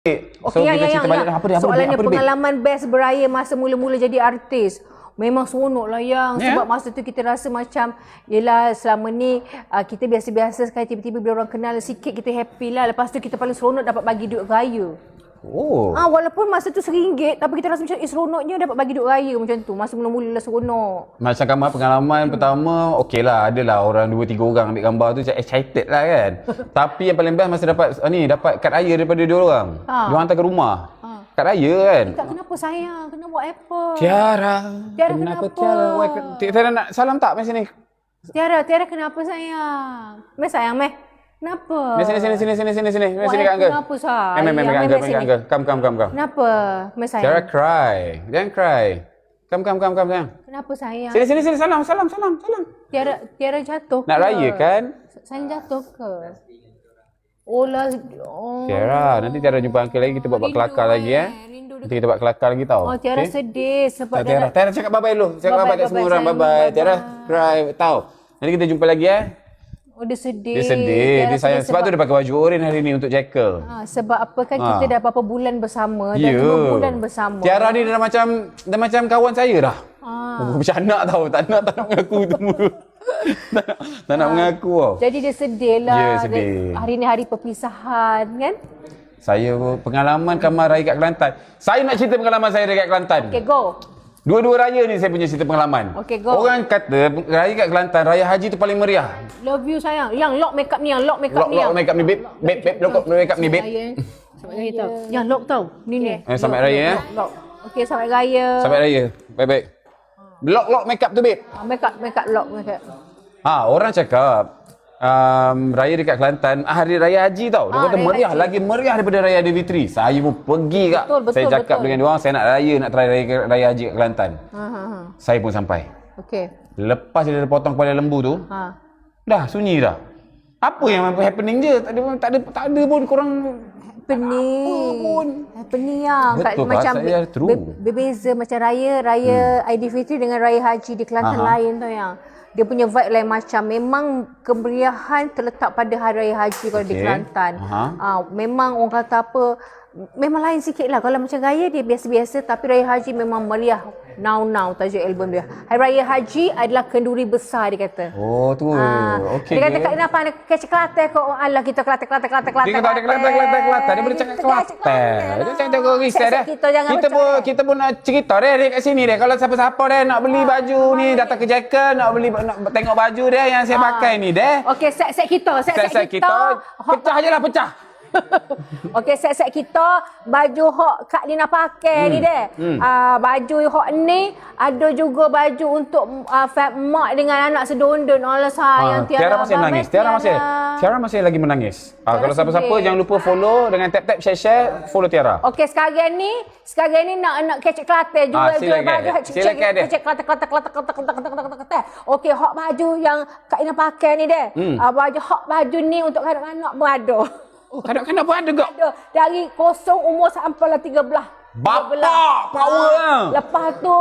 Okey, soalannya pengalaman best beraya masa mula-mula jadi artis. Memang seronok lah sebab masa tu kita rasa macam yelah selama ni kita biasa-biasa sekali tiba-tiba bila orang kenal sikit kita happy lah. Lepas tu kita paling seronok dapat bagi duit raya. Walaupun masa tu RM1 tapi kita rasa macam seronoknya dapat bagi duit raya macam tu. Masa mula-mula lah seronok. Macam gambar pengalaman pertama, okey lah, adalah orang 2-3 orang ambil gambar tu macam excited lah kan. Tapi yang paling best masa dapat kad raya daripada dia orang. Dia orang hantar ke rumah. Kad raya kan. Kak, kenapa sayang? Kena buat apa? Tiara kenapa? Tiara nak salam tak masa ni? Tiara kenapa sayang? Meh sayang meh. Kenapa? Sini. Sini kat Angga. Kenapa sayang? Angga. Come. Kenapa? Meh sayang. Tiara cry. Jangan cry. Come sayang. Kenapa sayang? Sini. Salam. Tiara jatuh ke? Nak raya kan? Sayang jatuh ke? Tiara, nanti Tiara jumpa Uncle lagi, kita buat kelakar lagi Nanti kita buat kelakar lagi tau. Tiara sedih sebab Tiara cakap bye-bye dulu. Cakap bye-bye kat semua orang. Bye-bye. Tiara cry. Tahu. Nanti kita jumpa lagi dia sedih. Dia sedih. Dia sayang. Sebab tu dia pakai baju oren hari ni untuk Jekyll. Sebab apa kan kita dah berapa bulan bersama. Dah 2 bulan bersama. Tiara ni dah macam kawan saya dah. Macam anak tau. Tak nak mengaku tu. tak nak mengaku tau. Jadi dia sedih lah. Ya, sedih. Hari ni hari perpisahan kan. Saya pengalaman kamar raya kat Kelantan. Saya nak cerita pengalaman saya dekat Kelantan. Okay, go. Dua-dua raya ni saya punya cerita pengalaman. Okay, go. Orang kata raya kat Kelantan, raya haji tu paling meriah. Love you sayang. Yang lock makeup ni, Lock makeup ni, babe. Lock makeup ni, babe. Selamat raya tau. Yang lock tau. Ni. Selamat raya Lock. Okey, selamat raya. Selamat raya. Baik. Lock makeup tu, babe. Makeup lock. Orang cakap raya dekat Kelantan hari raya haji tau. Dia kata meriah, lagi meriah daripada raya Aidilfitri. Saya pun pergi kak. Saya cakap dengan dia orang, saya nak try raya haji kat Kelantan. Saya pun sampai. Okey. Lepas dia potong kepala lembu tu, dah sunyi dah. Apa yang happening je? Tak ada pun korang happening yang betul macam saya berbeza macam raya Aidilfitri dengan raya haji di Kelantan lain tau yang. Dia punya vibe lain macam. Memang kemeriahan terletak pada hari raya haji kalau di Kelantan. Memang orang kata apa, memang lain sikit lah. Kalau macam raya dia biasa-biasa, tapi raya haji memang meriah. Now tajuk album dia. Hari raya haji adalah kenduri besar dia kata. Okey. Dia kata kat kenapa nak kecek Kelantan kau? Alah kita Kelantan. Dia kata ada Kelantan. Dia boleh cakap Kelantan. Dia cakap risau dah. Kita pun nak cerita dia kat sini dia. Kalau siapa-siapa dia nak beli baju ni, datang ke Jekyll nak tengok baju dia yang saya pakai ni dia. Okey, set kita. Pecah je lah, pecah. Okey, set kita baju hok Kak Lina pakai ni deh. Baju hok ni ada juga baju untuk Fat Mak dengan anak sedondon. Allah sayang Tiara masih menangis. Tiara masih lagi menangis. Kalau siapa-siapa jangan lupa follow dengan tap share follow Tiara. Okey, sekarang ni nak kecek Kelantan jual baju kecek Kelantan. Okey, hok baju yang Kak Lina pakai ni deh. Baju ni untuk anak-anak berada. Kanak-kanak pun ada tak? Ada. Dari kosong umur sampai 13. Bapak power. Lepas tu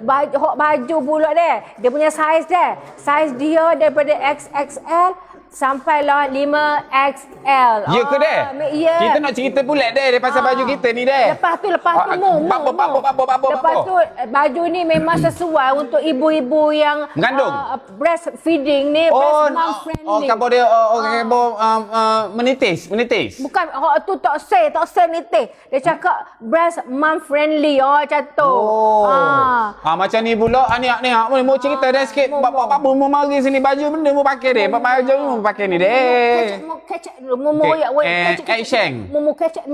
baju pula dia punya saiz dia. Saiz dia daripada XXL sampailah 5XL. Ya ke deh? Ya. Kita nak cerita pula deh pasal baju kita ni deh. Lepas tu Lepas tu baju ni memang sesuai untuk ibu-ibu yang mengandung. Breastfeeding ni, breast mom friendly. Kabo dia menitis. Bukan tu tak say menitis. Dia cakap breast mom friendly macam tu. Macam ni pula ni mau cerita dah sikit. Bapak mau mari sini baju benda mau pakai deh. Baju ni pakai ni deh. Kecek dulu, Aisheng. Kecek.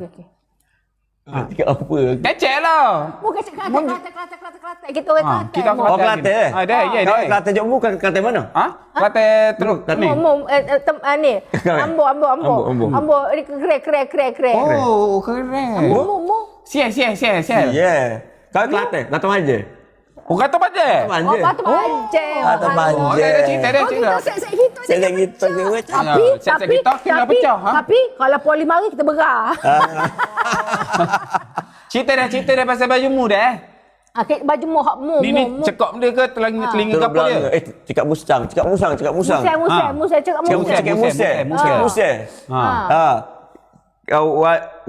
Okey. Apa? Kecek lah. Kecek Kelantan. Kita orang Kelantan. Kita Kelantan. Dah. Kelantan Jogja bukan Kelantan mana? Kelantan teruk ni. Ni. Ambo. Ni keren. Keren. Sial. Ya. Kau Kelantan aja. Kata Panja. Batu Panja. Dia cerita. Tapi kalau poli mari kita berah. Cerita dah pasal bajumu dah. Baju mu hak mu. Ni cekak benda ke telinga ke apa dia? Cakap musang. Musang cakap Musang.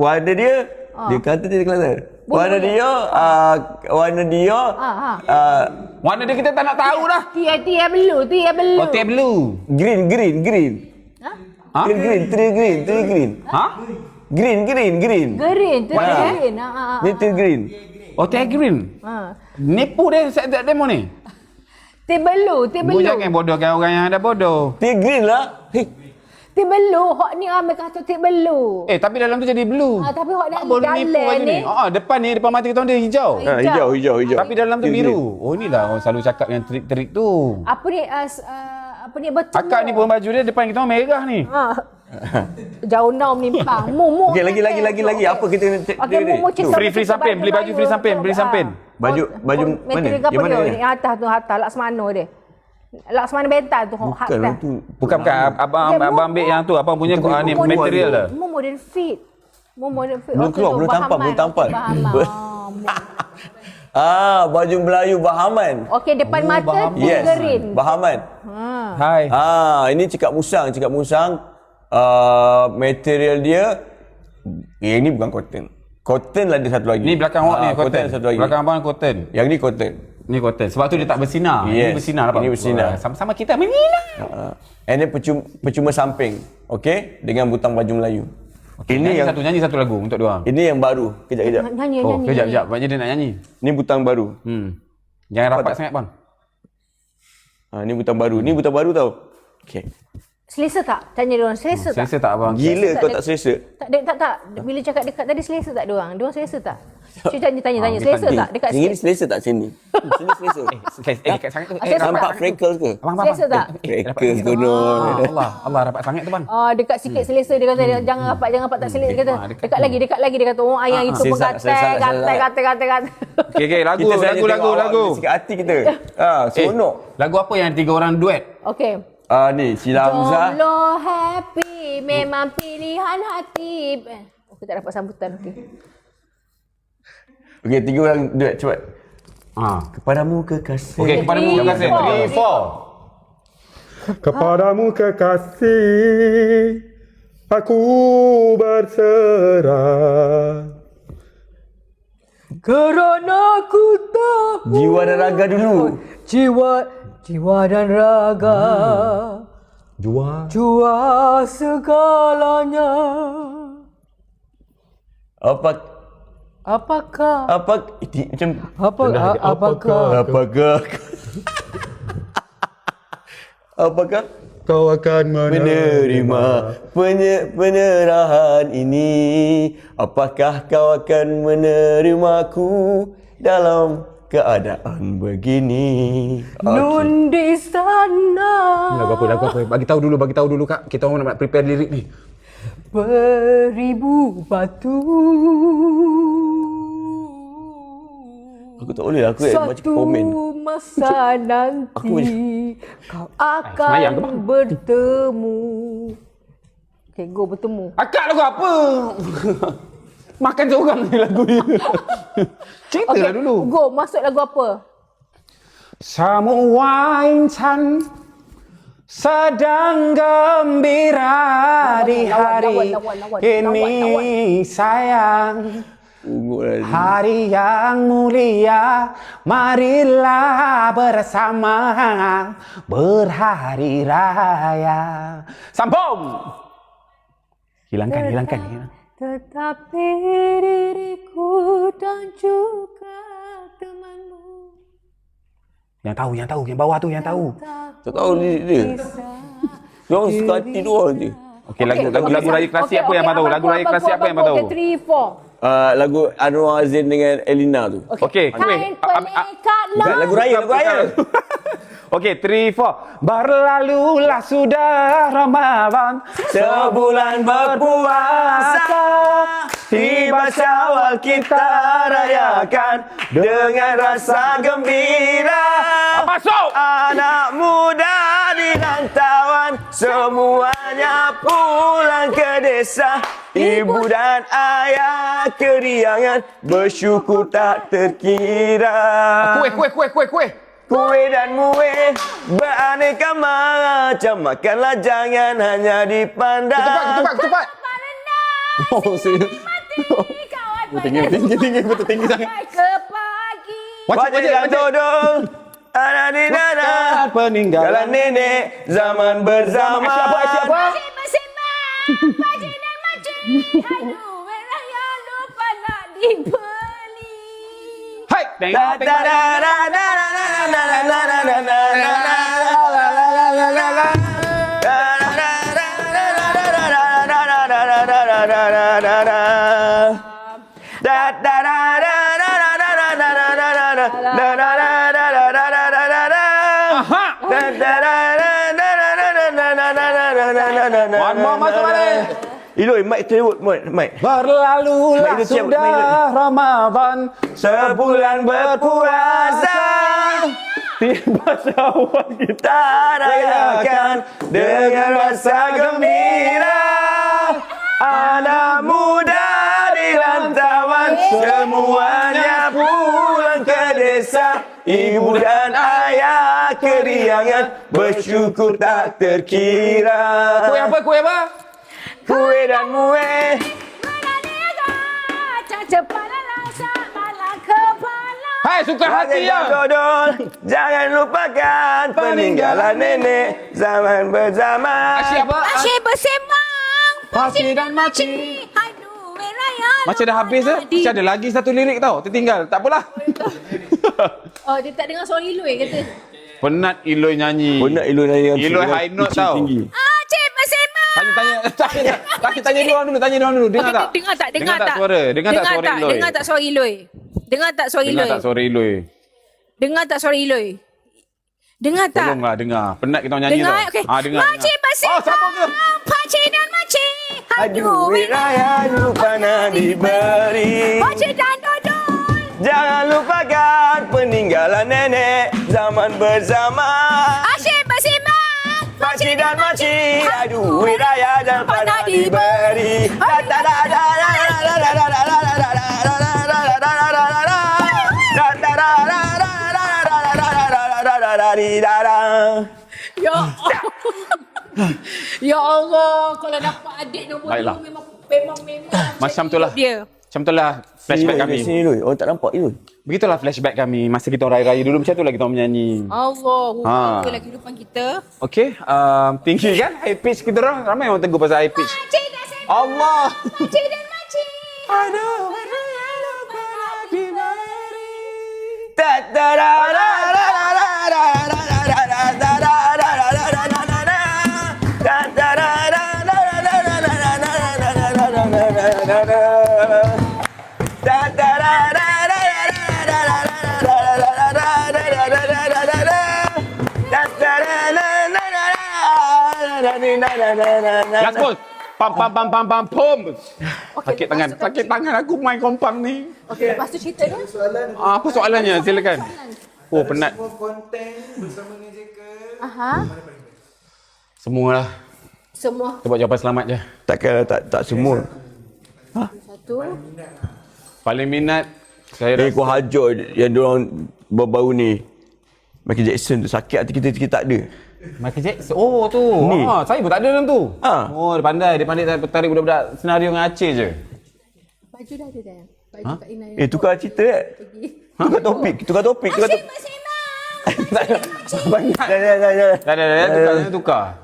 Warna dia kata dia Kelantan. Warna dia Warna dia kita tak nak tahu dah. Tia blue. Oh, tia blue. green. Ha? Green. Ha? Green. Green. Ni tea green. Oh, tia green. Nipu dia set demo ni. Tia blue. Jangan bodohkan orang yang ada bodoh. Tea green lah. Tea blue. Hak ni ambil kata tea blue. Tapi dalam tu jadi blue. Tapi hak nak Boleh nipu dalam baju ni. Depan mata kita dia hijau. Hijau. Tapi dalam tu biru. Oh, inilah orang selalu cakap yang trik-trik tu. Apa ni betul. Akak ni pun baju dia depan kita merah ni. Jauh now menimpang. Mu. Okey, lagi. Apa kita nak cek dia ni? Free samping, beli baju free samping, Baju mana? Yang mana ni? Yang atas tu, Laksmana dia. Laksmana Bentan tu. Bukan tu. Bukan. Abang ambil yang tu. Abang punya ni material dah. Mu modern fit. Belum keluar, belum tampal. Baju Melayu Bahaman. Okey, depan mata green. Bahaman. Hai. Ini cakap musang. Material dia ini bukan cotton. Cotton lah ada satu lagi. Ni belakang awak ni cotton. Satu lagi. Belakang abang cotton. Yang ni cotton. Ni cotton. Sebab tu dia tak bersinar. Yes. Ini bersinar lah. Ini bersinar. Sama-sama kita bersinar. And then percuma samping. Okey, dengan butang baju Melayu. Okay, nyanyi satu lagu untuk dia orang. Ini yang baru. Kejap. Nyanyi. Kejap. Maknanya dia nak nyanyi. Ni butang baru. Jangan rapat sangat bang. Ni butang baru tau. Okey. Selesa tak? Tanya dia orang, selesa tak? Selesa tak abang? Gila kau tak selesa. Tak. Bila cakap dekat tadi selesa tak dia orang? Dia orang selesa tak? Cuba tanya. Selesa tak dekat Sini sikit? selesa tak sini? Sini selesa. Dekat sangat tu. Nampak freckles ke? Abang. Selesa tak? Freckles kono. Allah rapat sangat tu bang. Dekat sikit selesa dia kata. Jangan rapat tak selesa dia kata. Dekat lagi dia kata. Oh ayang itu pun kata. Okey, lagu. Sikit hati kita. Seronok. Lagu apa yang 3 orang duet? Okey. Ni Sheila Hamzah. Jomblo happy memang pilihan hati. Aku tak dapat sambutan. Okey, 3 orang duet cepat. Kepadamu kekasih. Okey, kepadamu kekasih. 3, 4. Kepadamu kekasih, aku berserah. Kerana ku tahu Jiwa dan raga dulu. Jiwa dan raga. Jua segalanya. Apakah kau akan menerima penyerahan ini? Apakah kau akan menerimaku dalam keadaan begini? Nun di sana. Lagu apa? Bagi tahu dulu Kak. Kita orang nak prepare lirik ni. Beribu batu. Aku tak boleh aku baca komen. Suatu masa nanti kau akan bertemu. Okay, go bertemu. Akak lagu apa? Makan seorang ni lagu ni. Ceritalah dulu. Go, masuk lagu apa? Semua insan sedang gembira di hari ini sayang. Hari yang mulia, marilah bersama berhari raya. Sambung. Hilangkan. Tetapi diriku dan juga temanmu. Yang tahu, yang bawah tu yang tahu. Tak tahu dia. Diorang suka hati diorang je. Okey, lagu raya klasik apa yang abang tahu? Lagu raya klasik apa yang abang tahu? 3, 4. Lagu Anwar Zain dengan Elina tu. Okey. Kain pelikat Lagu raya. Okey, 3, 4. Berlalulah sudah Ramadan, Sebulan berpuasa, tiba Syawal kita rayakan dengan rasa gembira. Masuk! Anak muda di rantauan, semuanya pulang ke desa. Ibu dan ayah keriangan bersyukur tak terkira. Kuih. Kue dan muih beraneka macam. Makanlah jangan hanya dipandang. Ketupat. Oh, serius. Tinggi, betul tinggi sangat. Ke pagi. Wajib dan dodol. Ada di dada. Peninggalan. Jalan nenek zaman berzama. Siapa? Bersembang pakcik dan makcik. Aduh, raya lupa nak dibeli. Hai, tengok. Masuk balik. Iloi, mic teruk, mic. Berlalulah Baik, itu siap, sudah baik, itu. Ramadan. Sebulan berpuasa, tiba syawal kita rayakan dengan rasa gembira. Anak muda di rantauan, semuanya pulang ke desa. Ibu dan ayah keriangan bersyukur tak terkira. Kue apa? Kue dan muih. Cepat rasa malah kepala. Hai, suka hati ya. Dodol, jangan lupakan peninggalan nenek zaman berzama. Siapa? Asyik bersembang Pakcik dan makcik. Aduh, raya. Macam dah habis dah. Macam ada lagi satu lirik tau. Tertinggal. Tak apalah. Oh, dia tak dengar suara Iloi kata. Penat Iloi nyanyi. Benar Iloi nyanyi Iloi high note tau. Asyik bersembang. Tanya dia orang dulu. Dengar tak? Dengar tak suara? Dengar tak suara Iloi? Dengar tak suara Iloi? Dengar tak suara Iloi? Dengar tak suara Iloi? Dengar tak suara Iloi? Dengar tak? Tolonglah dengar. Penat kita orang nyanyi Dengar, tau. okey. Dengar. Makcik bersembang. Oh, sama ke? Pakcik dan makcik. Aduh, raya lupa nak diberi. Pakcik dan dodol. Jangan lupakan peninggalan nenek zaman berzama. Asyik bersembang. Pakcik dan makcik, aduh, raya jangan pernah diberi. Ya Ya Allah, kalau dapat adik nombor Baiklah. 2 memang Macam tu lah. dia. Macam tu lah flashback kami. Sini Iloi, orang tak nampak Iloi. Begitulah flashback kami. Masa kita orang raya-raya dulu macam tu lah kita orang menyanyi. Allah, Ha. itulah kehidupan kita. Okey, tinggi kan high pitch kita orang. Ramai orang tegur pasal high pitch. Pakcik dan sembang. Allah. Pakcik dan makcik. Aduh. Last ball. Pam. Sakit tangan aku main kompang ni. Okey, lepas tu cerita dia. Apa soalannya? Silakan. Oh, penat. Aha. Semualah. Semua Kita buat jawapan selamat je. Takkan tak semua. satu. Paling minat saya Kau hajar yang diorang baru-baru ni. Michael Jackson tu sakit hati kita tak ada. Michael Jackson. Oh tu. Ni. Saya pun tak ada dalam tu. Ha. Oh, dia pandai tarik budak-budak senario dengan Aceh je. Baju dah ada dah. Baju Kak Ina Tukar cerita tak? Tukar topik. Asyik bersembang. Dah tukar.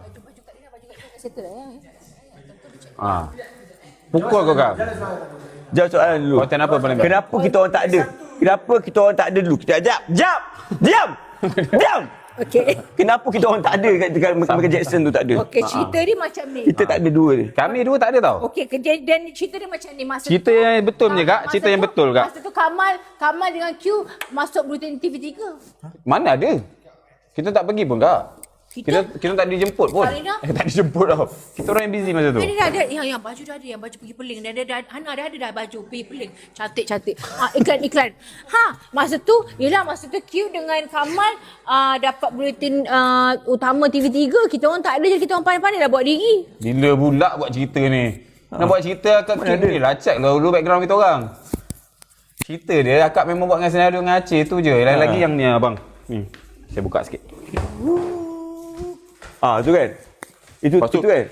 Settle dah ya. Pukul kau kan. Jawab soalan dulu. Konten apa paling best? Kenapa kita orang tak ada? Kenapa kita orang tak ada dulu? Kita diam. Okey. Kenapa kita orang tak ada dekat Michael Jackson tu tak ada? Okey, cerita dia macam ni. Kita tak ada dua ni. Kami dua tak ada tau. Okey, kejadian cerita dia macam ni. Masa Cerita tu, yang betul punya kak. masa Cerita yang tu- betul kak. Masa tu Kamal dengan Q masuk Bulletin TV3. Mana ada? Kita tak pergi pun kak. Kita tak dijemput pun. Farina? Tak dijemput tau. Kita orang yang busy masa tu. Ada yang baju dah ada, yang baju pergi peling. Dan Hana dah ada dah baju pergi peling. Cantik. Iklan. Masa tu Q dengan Kamal dapat bulletin utama TV3. Kita orang tak ada je, kita orang pandai-pandai dah buat diri. Bila pula buat cerita ni? Nak buat cerita akak kini ni lah. Check lah dulu background kita orang. Cerita dia akak memang buat dengan senario dengan Aceh tu je. Lagi yang ni abang. Ni. Saya buka sikit. Tu kan. Itu kan.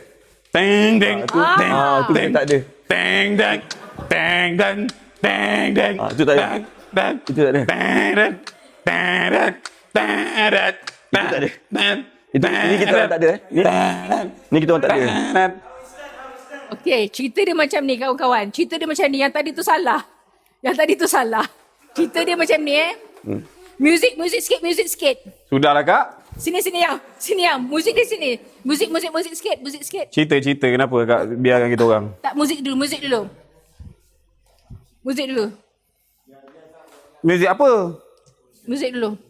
Teng deng. Tu kan tak ada. Teng deng. Teng deng. Teng deng. Itu tak ada. Itu tak ada. Teng deng. Teng deng. Teng deng. Itu tak ada. Ini kita orang tak ada. Ni kita orang tak ada. Okey, cerita dia macam ni kawan-kawan. Cerita dia macam ni. Yang tadi tu salah. Cerita dia macam ni Music sikit. Sudahlah kak. Sini ya. Muzik dia sini. Muzik sikit. Cerita kenapa kak biarkan kita orang? Tak, muzik dulu. Muzik apa? Muzik dulu.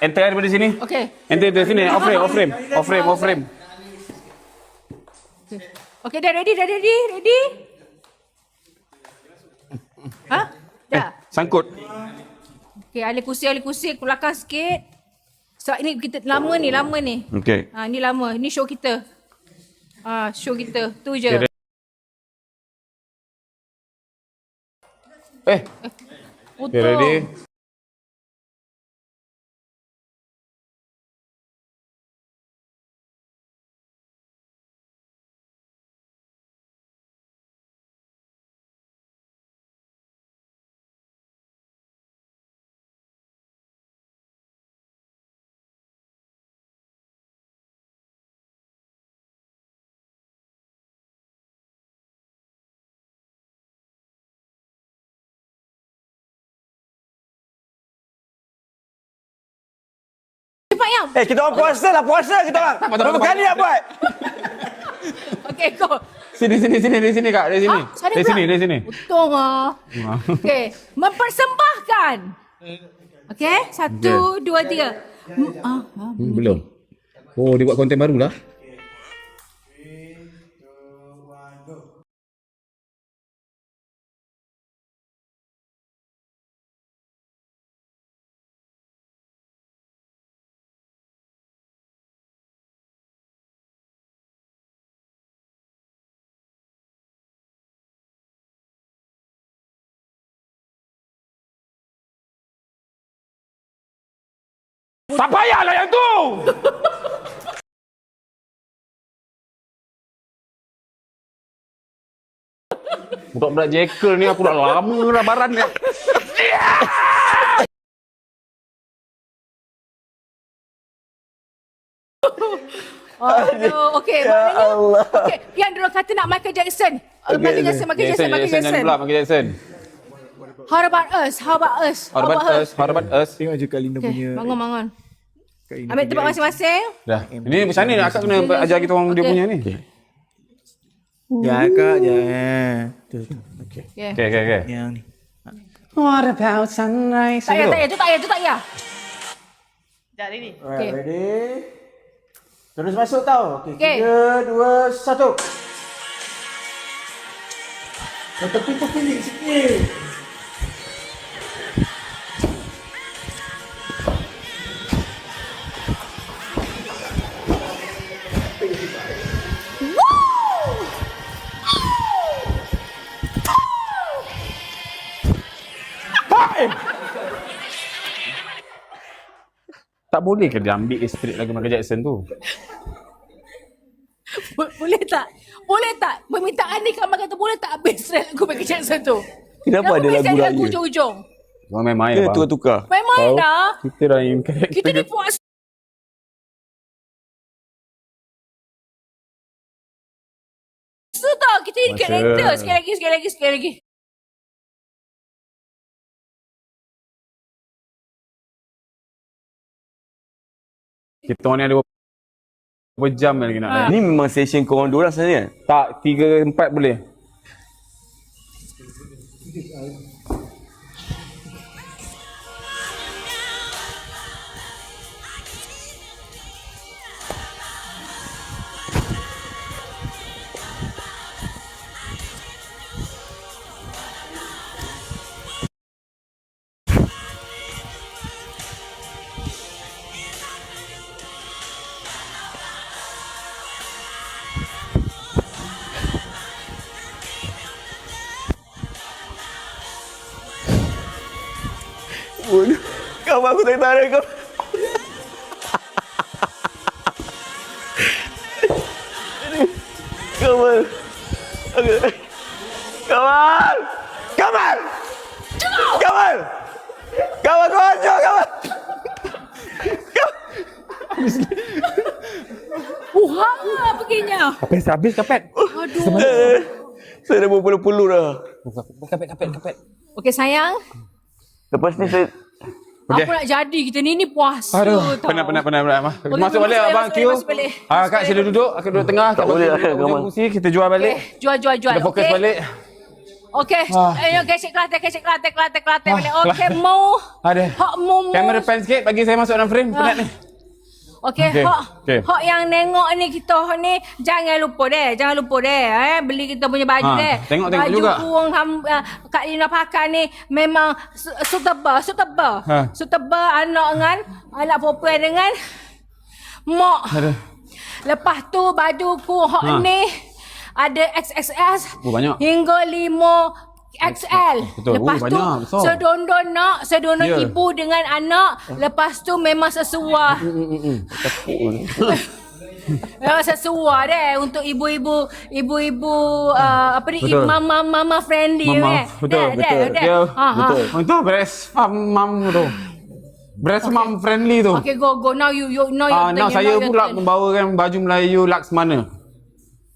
Enter daripada sini. Okey. Enter dari sini. Off frame. Okey, dah ready? Ha? Dah. Sangkut. Okey, alih kursi ke belakang sikit. So ini kita lama ni. Okey. Ni lama. Ni show kita. Show kita. Tu je. Okay, Betul. okay, ready? Cepat Yam. Kita orang puasa kita orang. Berapa kali nak buat? Okey, go. Sini kak, dari sini. Dari sini. Betul ah. Okey, mempersembahkan. Okey, 1, 2, 3. Belum. Oh, dia buat konten baru lah. Tak payahlah yang tu! Budak-budak jekyll ni aku dah lama dah baran ni. Okey, maknanya. Okey, yang dulu kata nak Michael Jackson. Michael Jackson. How about us? Tengok je Kalina punya. Bangun. Ambil tempat masing-masing. Dah. Ini macam ni akak kena ajar kita orang dia punya ni. Ya kak, ya. Okey. Okey. Yang ni. What about sunrise? Tak payah. Tu tak payah. Dah ready. Okey. Ready? Terus masuk tau. Okey, Okey. 3, 2, 1. Tepi sikit. Tak boleh ke dia ambil straight lagu Michael Jackson tu? Boleh tak? Permintaan ni Kamal kata boleh tak habis straight lagu Michael Jackson tu? Kenapa ada lagu raya? Lagu hujung-hujung. Main-main Kita lah bang. tukar-tukar. Main-main dah. Kita dah yang Kita ni puas. Tau, kita ni karakter. Sekali lagi. Kita orang ni ada berapa jam lagi nak layan? Ni memang session korang dua orang sebenarnya. Tak, 3, 4 boleh. Waduh. Kawan aku tak tahu kau. Kawan. Kawan. Kawan. Kawan. Kawan kau hancur kawan. Wah, begini. Habis kapet. Saya dah berpuluh-puluh dah. Kapet. Okey sayang. Lepas ni saya Okey. Apa nak jadi kita ni puasa Aduh, tau. penat. Okey, Masuk balik abang Q. masuk balik. Kak sila duduk. Aku duduk tengah. Tak boleh lah, Abang kawan. Q kita jual balik. Okey, jual. Kita fokus Okey. balik. Okey. Ayo kesik kelantai balik. Okey, mau. Ada. Hak mau. Kamera pan sikit bagi saya masuk dalam frame. Penat ni. Okey, Okey, hak okey. hak yang nengok ni kita ni jangan lupa deh. Beli kita punya baju deh. Tengok baju juga. Baju Kak Lina pakai ni memang suitable. Suitable anak perempuan dengan mak. Ada. Lepas tu bajuku hak ni ada XXS banyak. hingga 5XL. Betul. Lepas tu Banyak, besar. sedondon Ya. ibu dengan anak. Lepas tu memang sesuai. Memang sesuai deh untuk ibu-ibu apa ni Betul. mama friendly Mama, betul. Dia betul. Itu breast farm mom tu. Breast mom friendly tu. Okay, go now you Now saya pula membawakan baju Melayu Laksmana.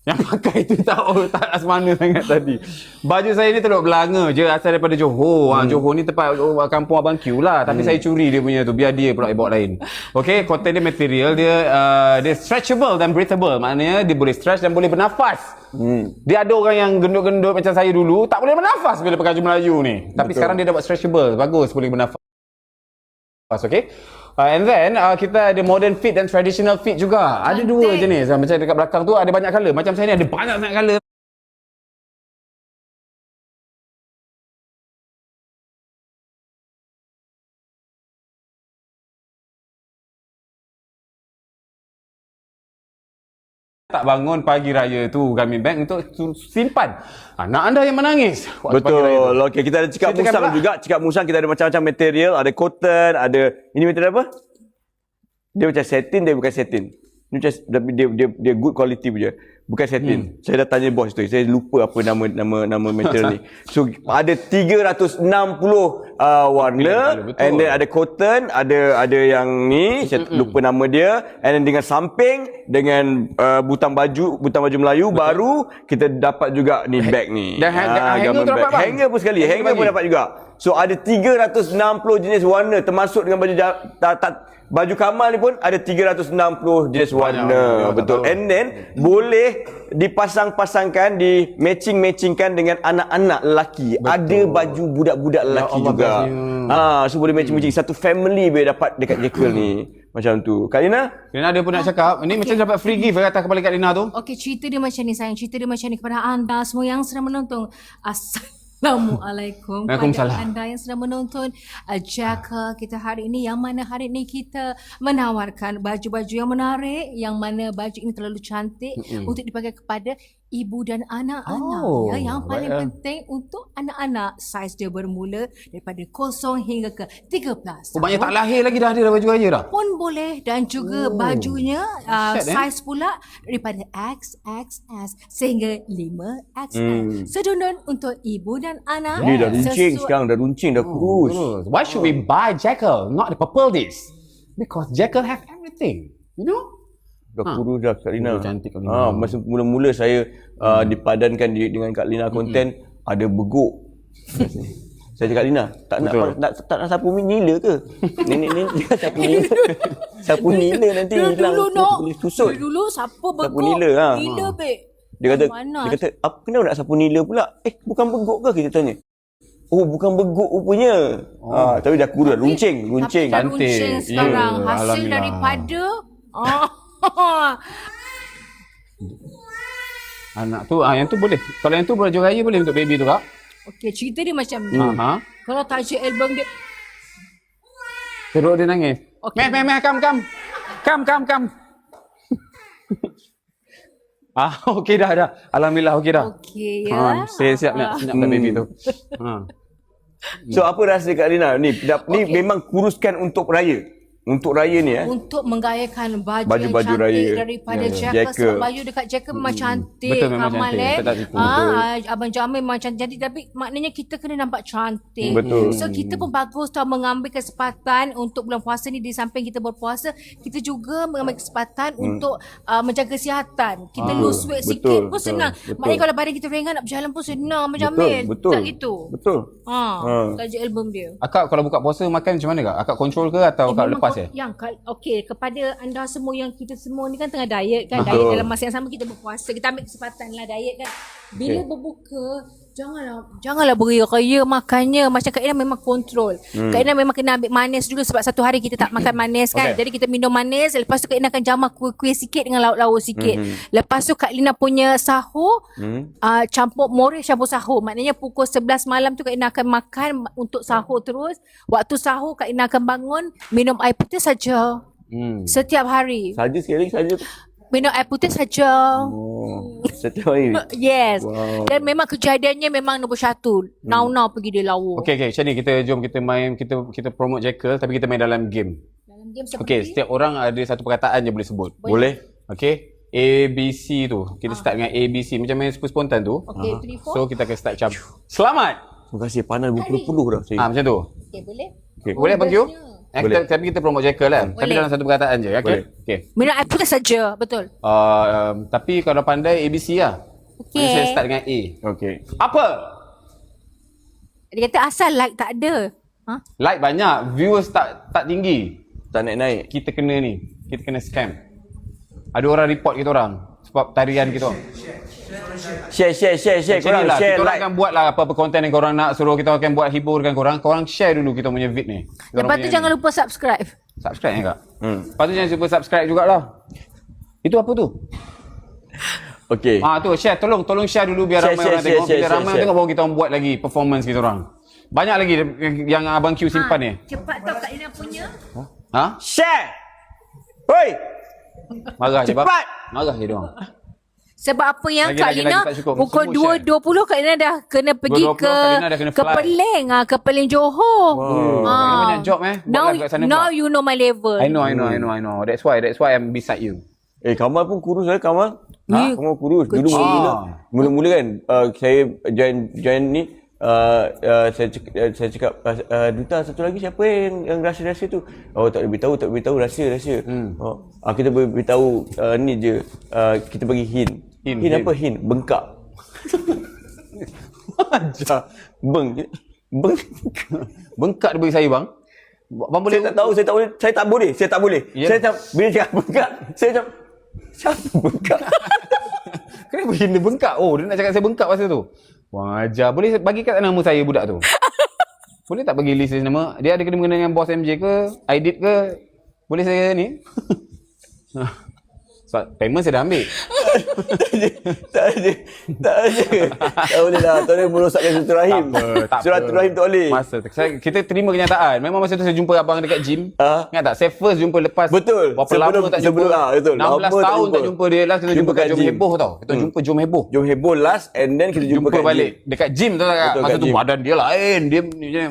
Yang pakai tu tak Laksmana sangat tadi. Baju saya ni teluk Belanga je, asal daripada Johor. Johor ni tempat kampung Abang Q lah. Tapi saya curi dia punya tu, biar dia pula bawa lain. Okay, content dia material dia stretchable dan breathable. Maknanya dia boleh stretch dan boleh bernafas. Dia ada orang yang gendut-gendut macam saya dulu, tak boleh bernafas bila pakai baju Melayu ni. Tapi sekarang dia dapat stretchable, bagus, boleh bernafas. Okay. And then kita ada modern fit dan traditional fit juga. Ada dua jenis. Macam dekat belakang tu ada banyak colour. Macam saya ni ada banyak sangat colour. Tak bangun pagi raya tu Grameen Bank untuk simpan anak anda yang menangis waktu pagi raya tu. betul. Okey, kita ada cakap Ceritakan musang pula. juga. Cakap musang kita ada macam-macam material, ada cotton, ada ini material apa? Dia macam satin, dia bukan satin. Ni macam tapi dia good quality punya. Bukan satin. Saya dah tanya bos tu. Saya lupa apa nama material ni. So ada 360 warna, betul. and then ada cotton, ada yang ni saya lupa nama dia, and then dengan samping dengan butang baju Melayu baru kita dapat juga ni bag ni. Dan hanger gambar tu dapat, bag. bang? Hanger pun sekali. Hanger pun dapat juga. So ada 360 jenis warna termasuk dengan baju Kamal ni pun ada 360 jenis warna. Betul. And then boleh dipasang-pasangkan, di matching-matchingkan dengan anak-anak lelaki. Ada baju budak-budak lelaki Allah juga. So boleh matching-matching. Satu family boleh dapat dekat Jekyll ni. Macam tu. Kak Lina? Lina ada pun nak cakap. Ini macam dapat free gift kata kembali kat Lina tu. Okey, cerita dia macam ni sayang. Cerita dia macam ni kepada anda semua yang sedang menonton. Assalamualaikum Waalaikumsalam. kepada anda yang sedang menonton Jaka kita hari ini, yang mana hari ini kita menawarkan baju-baju yang menarik, yang mana baju ini terlalu cantik untuk dipakai kepada ibu dan anak-anak. Yang paling penting untuk anak-anak, saiz dia bermula daripada 0 hingga ke 13. Banyak tak lahir lagi dah ada baju raya dah. Pun boleh, dan juga bajunya saiz pula daripada XXS sehingga 5XL. Sedondon untuk ibu dan anak. Dia dah runcing sekarang. Dah runcing, dah kurus. Why should we buy Jekyll, not the purple disc? Because Jekyll have everything. You know? Dah kurus dah Kak Lina. Cantik Kak Lina. Masa mula-mula saya dipadankan dengan Kak Lina konten, ada beguk. Saya cakap Lina, tak nak sapu nila ke? Nenek sapu nila. Sapu nila nanti hilang. Boleh tusuk. Dulu siapa beguk? Sapu nila. Nila, babe. Dia kata, apa kenapa nak sapu nila pula? Bukan beguk ke, kita tanya. Oh, bukan beguk rupanya. Tapi dah kurus, runcing. Tapi dah runcing sekarang. Ya, Hasil Alhamdulillah. daripada Anak tu, yang tu boleh. Kalau yang tu baju raya boleh untuk baby tu, Kak. Okey, cerita dia macam ni. Kalau tajuk album dia Teruk dia nangis. Okey. Meh, come. Okey dah. Alhamdulillah okey dah. okey ya. Saya siap nak baby tu. So apa rasa Kak Lina ni? Ni memang kuruskan untuk raya. Untuk raya ni Untuk menggayakan baju yang Baju cantik raya. daripada Ya, Jacker. Jacker. Sebab baju dekat Jacker memang cantik. Betul, memang Kamal, cantik. Kita tak tipu. Abang Jamil memang cantik. Tapi maknanya kita kena nampak cantik. Betul. So kita pun bagus tau mengambil kesempatan untuk bulan puasa ni. Di samping kita berpuasa, kita juga mengambil kesempatan untuk menjaga kesihatan. Kita lose weight sikit pun senang. Maknanya kalau badan kita ringan nak berjalan pun senang Abang Jamil. Betul. Tak gitu. Betul. Tajuk album dia. Akak kalau buka puasa makan macam mana kak? Akak kontrol ke atau akak Memang lepas je? Okey, kepada anda semua yang kita semua ni kan tengah diet kan. Betul. Diet dalam masa yang sama kita berpuasa. Kita ambil kesempatan lah diet kan. Bila berbuka, janganlah beria-ria makannya. Macam Kak Ina memang kontrol. Kak Ina memang kena ambil manis dulu sebab satu hari kita tak makan manis kan. Jadi kita minum manis. Lepas tu Kak Ina akan jamah kuih-kuih sikit dengan lauk-lauk sikit. Lepas tu Kak Lina punya sahur, campur moreh campur sahur. Maknanya pukul 11 malam tu Kak Ina akan makan untuk sahur terus. Waktu sahur Kak Ina akan bangun, minum air putih saja. Setiap hari. Saja sekali lagi saja. Minum air putih saja. Setiap hari. Yes. Dan memang kejadiannya memang nombor 1. Now pergi dia lawa. Okey, macam ni jom kita main, kita promote Jackal tapi kita main dalam game. Dalam game seperti Okey, setiap orang ada satu perkataan je boleh sebut. Boleh? Okey. A, B, C tu. Kita start dengan A, B, C. Macam main spontan tu. Okey, 3, 4. So kita akan start macam selamat. Terima kasih. Panas berpuluh-puluh dah saya. Macam tu. Okey, boleh? Boleh Abang Q? Boleh. Tapi kita promote Jackal lah. Tapi Boleh. dalam satu perkataan je. Okey. Okey. Minum air putih saja. Betul. Tapi kalau pandai ABC lah. Okey. Saya start dengan A. Okey. Apa? Dia kata asal like tak ada. Like banyak, viewers tak tinggi. Tak naik-naik. Kita kena scam. Ada orang report kita orang sebab tarian kita orang. Share. Macam Korang ni lah, share, kita orang like. akan buat lah apa-apa konten yang korang nak suruh kita akan buat hiburkan korang. Korang share dulu kita punya vid ni. Lepas tu jangan lupa subscribe. Subscribe ya kak? Lepas tu jangan lupa subscribe jugalah. Itu apa tu? Okey. Tu share, tolong share dulu biar ramai orang tengok. Bila ramai orang tengok baru kita orang buat lagi performance kita orang. Banyak lagi yang Abang Q simpan ni. Cepat tau Kak Ina punya. Share. Hoi. Marah je bang. Cepat. Marah je dia orang. Sebab apa yang Kak Lagi Lina tak cukup. pukul Semua 2.20 Kak Lina dah kena pergi 2.20 Kak Lina dah kena ke fly. Peleng ke Peleng Johor. Kena banyak job Buat Now, live kat sana now pula. you know my level. I know. That's why I'm beside you. Kamal pun kurus lah Kamal. Ya. Kamal kurus. Dulu Kecil. mula-mula kan saya join ni saya cakap duta satu lagi siapa yang rahsia tu? Oh tak boleh beritahu rahsia. Kita boleh beritahu ni je kita bagi hint. Hint apa hint? Bengkak. Ajar. Bengkak dia bagi saya bang. Bang boleh Saya tak tahu, saya tak boleh. Ya. Saya tak bila cakap bengkak, saya macam siapa bengkak? Kenapa dia bengkak? Oh, dia nak cakap saya bengkak masa tu. Wah, ajar. Boleh bagi kat nama saya budak tu? Boleh tak bagi list nama? Dia ada kena mengenai dengan bos MJ ke? Aidit ke? Boleh saya ni? Sebab payment saya dah ambil. Tak ada. Tak boleh lah. Tak boleh merosakkan silaturahim. Tak apa. Silaturahim tak boleh. Kita terima kenyataan. Memang masa tu saya jumpa abang dekat gym. Ingat tak? Saya first jumpa lepas Betul. berapa lama tak jumpa. Betul. 16 Lama tahun tak jumpa dia. Last kita jumpa kat Jom gym. Heboh tau. Kita jumpa Jom Heboh. Jom heboh last and then kita jumpa kat balik gym. dekat gym tu tak? Betul, Masa kat tu gym. badan dia lain. Dia macam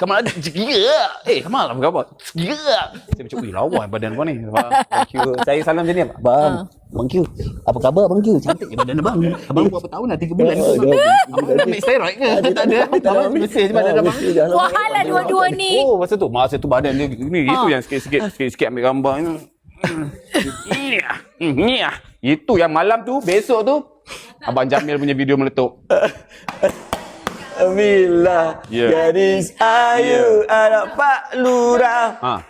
Kamal ada Kamal apa khabar? Saya macam lawa badan kau ni. Thank you. Saya salam macam ni Bang Q. Apa khabar Bang Q? Cantik je badan abang. Abang berapa tahun dah? 3 bulan. Abang dah ambil steroid ke? Tak ada. Abang bersih je badan abang. Wahal lah dua-dua ni. Oh, masa tu badan dia ni itu yang sikit-sikit ambil gambar ni. Itu yang malam tu, besok tu Abang Jamil punya video meletup. Amila, gadis ayu anak Pak Lurah.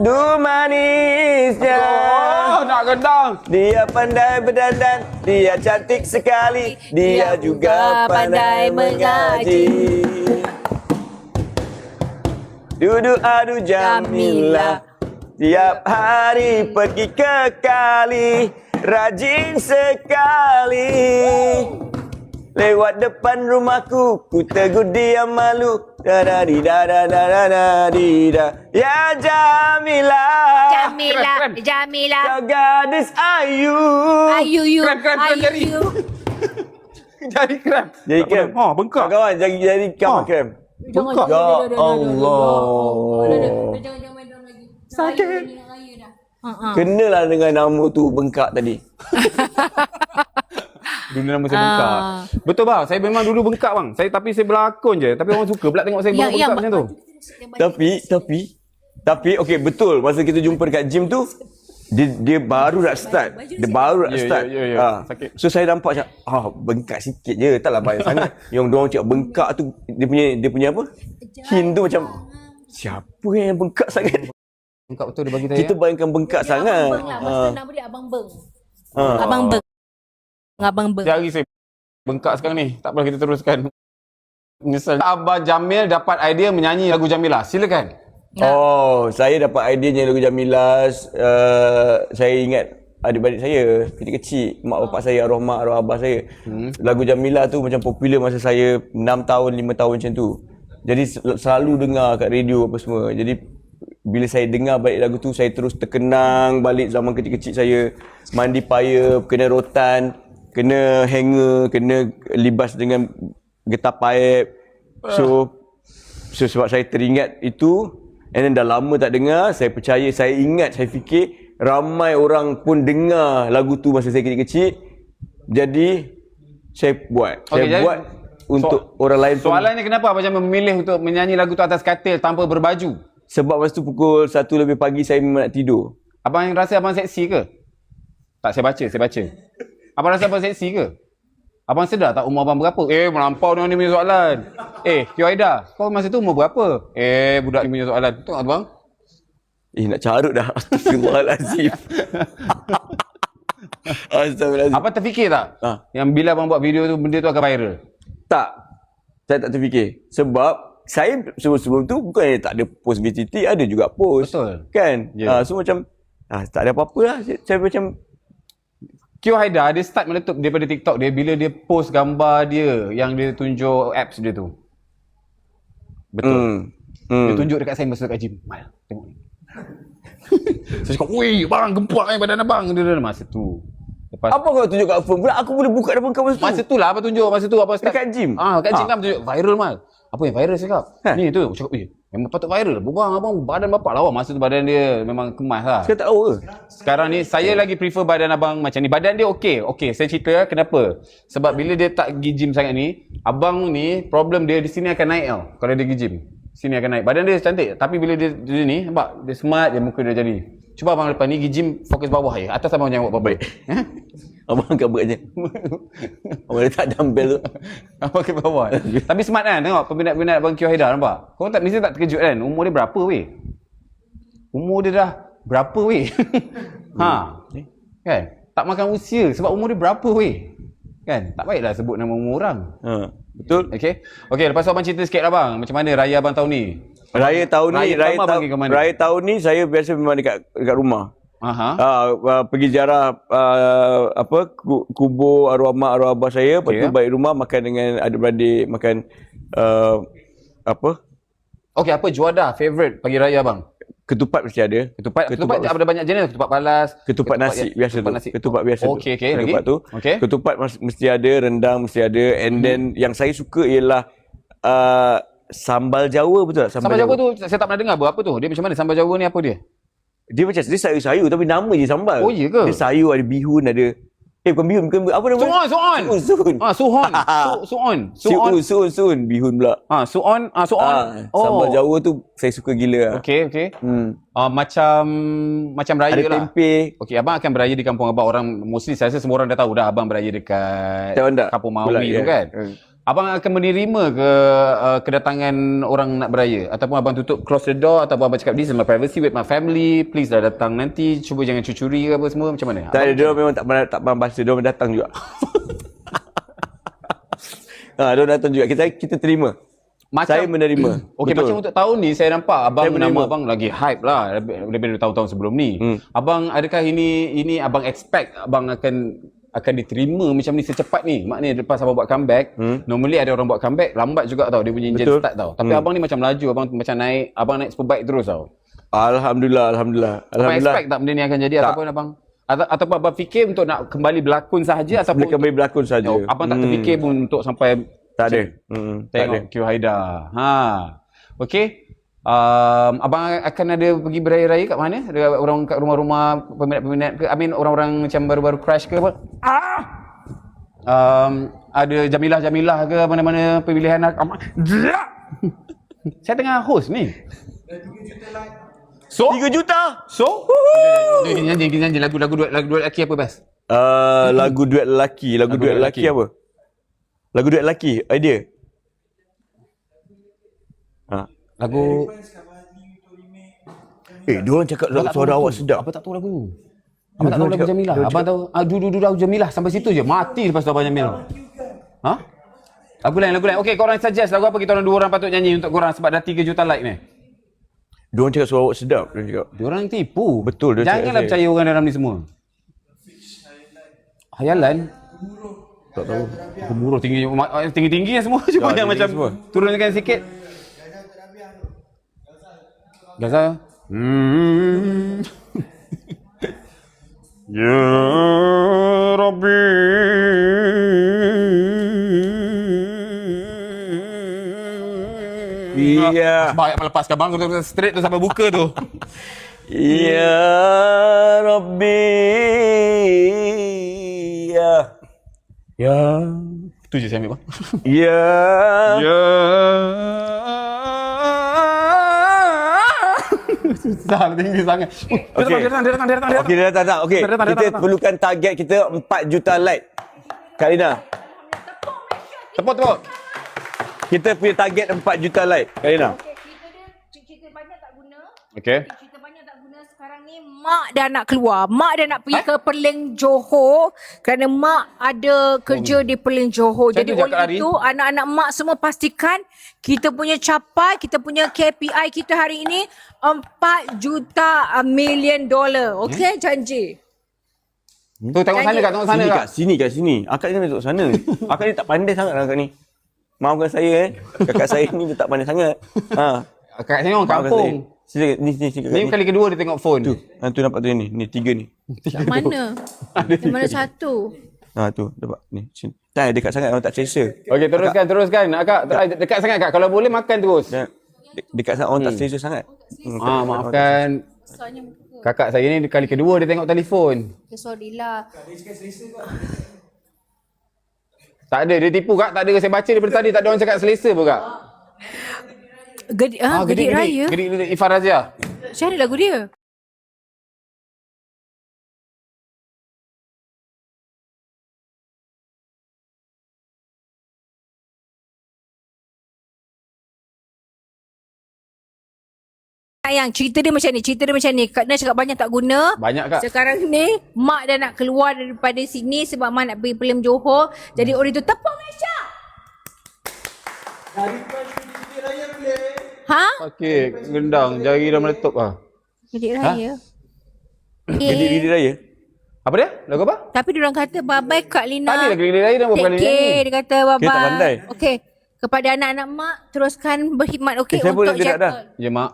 Du manisnya. Nak gendang. Dia pandai berdandan, dia cantik sekali, dia juga pandai mengaji. Duduk adu Jamila, tiap hari pergi ke kali, rajin sekali. Lewat depan rumahku, ku tegur dia malu. Da-da-di-da-da-da-da-di-da. Ya Jamila, Jamila. kau gadis ayu. Ayu you. Keren, Ayu jari. you. Jadi krem. Jadi krem. Ha, bengkak. Kawan, jadi kawan krem. Bengkak. Ya Allah. Jangan main drum lagi. Sakit. Raya dah. Kenalah dengan nama tu bengkak tadi. Dulu nama saya bengkak. Betul bang, saya memang dulu bengkak bang. Tapi saya berlakon je. Tapi orang suka pula tengok saya bengkak macam tu. Tapi okey betul masa kita jumpa dekat gym tu dia baru nak start. Dia baru nak start. Ya. Sakit. So saya nampak macam bengkak sikit je, taklah banyak sangat. Yang diorang cakap bengkak tu dia punya apa? Hint tu macam siapa yang bengkak sangat? Bengkak betul dia bagi saya. Kita bayangkan bengkak sangat. Abang Beng lah. Masa nama dia Abang Beng. Abang Beng. Hari saya bengkak sekarang ni. Tak apa kita teruskan. Misalnya Abang Jamil dapat idea menyanyi lagu Jamilah. Silakan. Oh, saya dapat idea lagu Jamilah. Saya ingat adik-adik saya kecil-kecil, mak bapak saya, arwah mak, arwah abah saya. Lagu Jamilah tu macam popular masa saya 6 tahun, 5 tahun macam tu. Jadi selalu dengar kat radio apa semua. Jadi bila saya dengar balik lagu tu, saya terus terkenang balik zaman kecil-kecil saya. Mandi payah, kena rotan, kena hanger, kena libas dengan getah paip. So sebab saya teringat itu, and then dah lama tak dengar, saya percaya, saya ingat, saya fikir ramai orang pun dengar lagu tu masa saya kecil-kecil. Jadi saya buat. Saya buat untuk orang lain pun. Soalannya kenapa Abang Jamil memilih untuk menyanyi lagu tu atas katil tanpa berbaju? Sebab masa tu pukul 1 lebih pagi saya memang nak tidur. Abang rasa abang seksi ke? Tak, saya baca. Abang rasa abang seksi ke? Abang sedar tak umur abang berapa? Melampau dengan ni punya soalan. Tio Aida, kau masa tu umur berapa? Budak ni punya soalan. Tengok tu bang. Nak carut dah. Astagfirullahalazim. Astagfirullahalazim. Abang terfikir tak? Yang bila abang buat video tu, benda tu akan viral? Tak. Saya tak terfikir. Sebab saya sebelum tu bukan tak ada post VTT, ada juga post. Betul. Kan? Yeah. So macam tak ada apa-apa lah. Saya macam Tio Haidar dia start meletup daripada TikTok dia bila dia post gambar dia yang dia tunjuk apps dia tu. Betul. Dia tunjuk dekat saya masa dekat gym. Mal, tengok ni. Saya cakap, "Weh, bang, gempak badan abang." Dia masa tu. Lepas apa kau tunjuk kat phone pula? Aku boleh buka depan kau masa tu. Masa tu lah apa tunjuk, masa tu apa start dekat gym. Dekat gym kan tunjuk viral mal. Apa yang viral cakap? Ni tu cakap, memang patut viral. Bubang abang badan bapak lawa. Masa tu badan dia memang kemas lah. Sekarang tak tahu ke? Sekarang ni saya lagi prefer badan abang macam ni. Badan dia okey, saya cerita kenapa. Sebab bila dia tak pergi gym sangat ni, abang ni problem dia di sini akan naik tau. Kalau dia pergi gym, sini akan naik. Badan dia cantik, tapi bila dia ni nampak dia smart, dia muka dia jadi. Cuba abang lepas ni pergi gym fokus bawah je. Atas abang jangan buat apa-apa. Abang angkat berat je. Abang letak dumbbell tu. Abang ke bawah. Tapi smart kan, tengok peminat-peminat abang Tio Haidar nampak. Kau tak mesti tak terkejut kan? Umur dia berapa weh? Umur dia dah berapa weh? Kan? Tak makan usia sebab umur dia berapa weh? Kan? Tak baiklah sebut nama umur orang. Betul? Okey, lepas tu abang cerita sikit lah bang. Macam mana raya abang tahun ni? Raya tahun ni saya biasa memang dekat rumah. Pergi ziarah kubur arwah mak, arwah abah saya. Lepas tu balik rumah makan dengan adik-beradik, makan Okey, apa juadah favourite pagi raya abang? Ketupat mesti ada. Ketupat ada banyak jenis. Ketupat palas, ketupat nasi biasa tu. Ketupat biasa tu. Okey, ketupat lagi? tu. Ketupat mesti ada, rendang mesti ada. And then yang saya suka ialah sambal Jawa, betul tak? Sambal Jawa tu saya tak pernah dengar. Apa tu? Dia macam mana sambal Jawa ni, apa dia? Dia macam dia sayur-sayur tapi nama je sambal. Oh iya ke? Dia sayur, ada bihun, ada bukan bihun, apa nama? Suun. Bihun pula. Suon. Sambal Jawa tu saya suka gila. Okey. Macam raya ada lah. Tempe. Okey, abang akan beraya di kampung abang. Orang mostly saya rasa semua orang dah tahu dah abang beraya dekat Kampung Mawi tu kan. Abang akan menerima ke kedatangan orang nak beraya ataupun abang tutup close the door ataupun abang cakap this is my privacy with my family, please dah datang nanti, cuba jangan cucuri ke apa semua, macam mana? Tak ada, dia memang tak pernah bahasa, dia datang juga. Dia datang juga, kita terima. Saya menerima. Okey, macam untuk tahun ni saya nampak abang nama abang lagi hype lah daripada tahun-tahun sebelum ni. Abang adakah ini abang expect abang akan diterima macam ni secepat ni? Maknanya lepas abang buat comeback, normally ada orang buat comeback lambat juga tau, dia punya engine start tau. Tapi abang ni macam laju, abang macam naik superbike terus tau. Alhamdulillah. Abang expect tak benda ni akan jadi tak. Ataupun abang Ataupun abang fikir untuk nak kembali berlakon sahaja ataupun Boleh kembali berlakon saja. abang tak terfikir pun untuk sampai Tak ada. Tak ada. tengok Q Haida. Okey. Abang akan ada pergi beraya-raya kat mana? Ada orang kat rumah-rumah peminat-peminat ke? Orang-orang macam baru-baru crash ke apa? Ada Jamilah-Jamilah ke mana-mana pemilihan Saya tengah host ni. So? 3 juta. So? Nyanyi lagu duet lelaki apa best? Lagu duet lelaki. Lagu duet lelaki apa? Lagu duet lelaki. Idea. Lagu Diorang cakap suara awak sedap. Abang tak tahu lagu. Abang tak tahu lagu Jamilah. Abang tahu du lagu Jamilah sampai situ je. Mati lepas tu abang Jamil. Lagu lain. Okey, korang suggest lagu apa kita orang dua orang patut nyanyi untuk korang sebab dah 3 juta like ni. Diorang cakap suara awak sedap. Diorang cakap. Diorang tipu. Betul, dia Janganlah cakap percaya orang dalam ni semua. Hayalan. Tak tahu. Gemuruh tinggi-tinggi semua. Cuma yang macam semua. turunkan sikit. Gaza. Ya Rabbi. Iya. Baik melepaskan bang straight tu sampai buka tu. Ya Rabbi. Ya. Tu je saya ambil bang. Ya. Ya. Susah tinggi sangat. Dia datang. Okey, dia datang. Okey. Dia datang. Kita perlukan target kita 4 juta like. Kak Lina. Tepuk. Kita punya target 4 juta like. Kak Lina. Cerita banyak tak guna. Okey. Cerita banyak tak guna sekarang ni. Mak dah nak keluar. Mak dah nak pergi ke Perling Johor. Kerana mak ada kerja di Perling Johor. Saya Jadi tu cakap oleh itu, anak-anak mak semua pastikan kita punya capai, kita punya KPI kita hari ini 4 juta million dollar. Okey, janji. Tu tengok sana kat. Kat sini. Akak jangan tengok sana. Akak ni tak pandai sangat akak ni. Maafkan saya Kakak saya ni dia tak pandai sangat. Kat sini orang kampung. Sini Ni kali kedua dia tengok phone. Tu nampak tu ni. Ni 3 ni. Yang mana? Yang mana satu? Tu dapat ni. Sini. Tak dekat sangat orang tak selesa. Okey, teruskan. Akak dekat sangat kak. Kalau boleh makan terus. Dekat sangat orang tak selesa sangat. Maafkan. Kakak saya ni kali kedua dia tengok telefon. Sorry lah. Tak ada, dia tipu kak. Tak ada, saya baca daripada tadi tak ada orang cakap selesa pun kak. Gedik Raya? Gedik Ifah Razia. Macam mana lagu dia? Yang cerita dia macam ni. Kak Naz cakap banyak tak guna. Banyak kak. Sekarang ni mak dah nak keluar daripada sini sebab mak nak pergi Perlim Johor. Jadi orang tu tepuk Malaysia. Ha? Okey, gendang. Jari dah meletup lah. Gedik Raya. Gedik raya. Apa dia? Lagu apa? Tapi diorang kata bye-bye Kak Lina. Tadi lagi Gedik Raya dah berapa kali nyanyi. Dia kata bye-bye. Kita tak pandai. Okey. Kepada anak-anak mak teruskan berkhidmat okey Saya pun untuk nak gerak dah. jaga. Ya mak.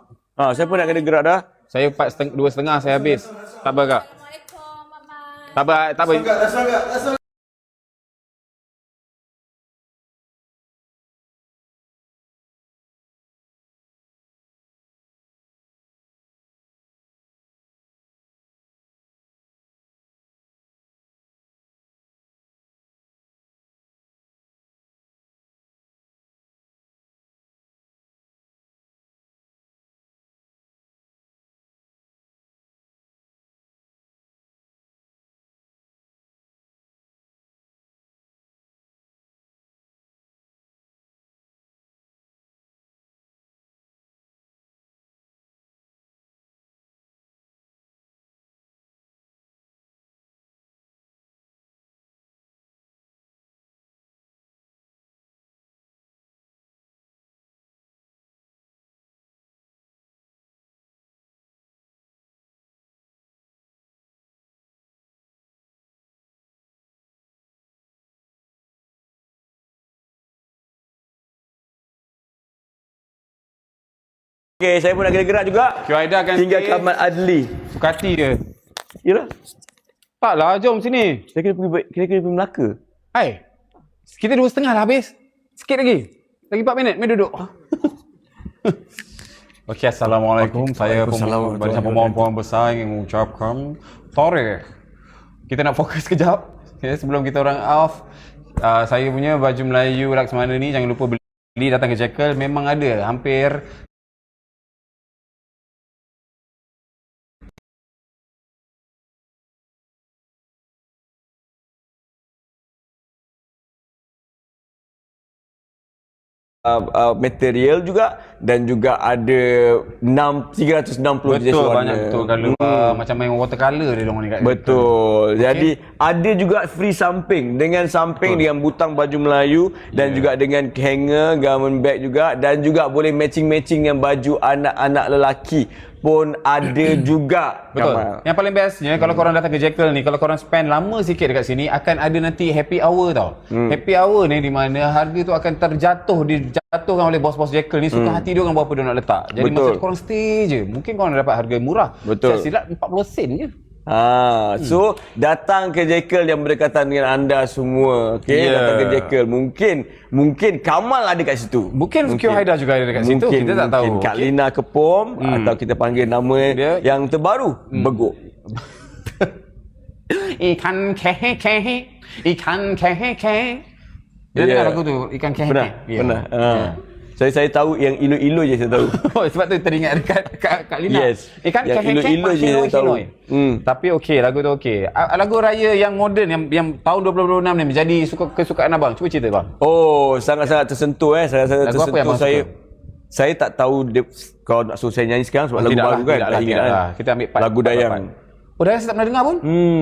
Saya pun nak kena gerak dah. Saya 2.5 saya habis. Tak apa kak. Assalamualaikum. Bye-bye. Tak apa. Okey, saya pun nak kena gerak juga. Q Aida akan Tinggal stay. Kamal Adli. Sukati ke? Yalah. Taklah, jom sini. Saya kena pergi Melaka. Hai. Kita 2.30 dah habis. Sikit lagi. Lagi 4 minit. Mari duduk. Okey, Assalamualaikum. Saya pemohon besar ingin mengucapkan tarikh. Kita nak fokus kejap. Okay, sebelum kita orang off. Saya punya baju Melayu Laksamana ni jangan lupa beli, datang ke Jekyll. Memang ada hampir material juga dan juga ada 360 jenis warna. banyak betul kalau macam main watercolor dia orang ni kat. Betul. Jadi ada juga free samping dengan dengan butang baju Melayu dan juga dengan hanger, garment bag juga dan juga boleh matching-matching dengan baju anak-anak lelaki pun ada juga. Betul. Kamal. Yang paling bestnya kalau korang datang ke Jekyll ni, kalau korang spend lama sikit dekat sini akan ada nanti happy hour tau. Happy hour ni di mana harga tu akan dijatuhkan oleh bos-bos Jekyll ni, suka hati dia orang berapa dia nak letak. Jadi masa tu korang stay je. Mungkin korang dapat harga murah. Betul. Saya silap 40 sen je. So datang ke Jekyll yang berdekatan dengan anda semua. Okey, datang ke Jekyll. Mungkin Kamal ada kat situ. Mungkin Q Haidar juga ada dekat situ. Kita tak tahu. Mungkin Kak Lina Kepom atau kita panggil nama dia yang terbaru, Beguk. Ikan kehe. Dia dengar lagu tu, ikan kehe. Pernah. Saya tahu yang ilo-ilo je saya tahu. Sebab tu teringat dekat Kak Lina. Yes. Ikan yang kehe ilo-ilo je saya tahu. Tapi okey, lagu tu okey. Lagu raya yang moden yang tahun 2026 ni menjadi kesukaan abang. Cuba cerita bang. Oh, sangat-sangat tersentuh Sangat-sangat lagu tersentuh. apa yang abang suka? Saya tak tahu dia, kalau nak suruh saya nyanyi sekarang sebab lagu baru kan. Tak ingat kan. Kita ambil part lagu Dayang. Oh, Dayang saya tak pernah dengar pun.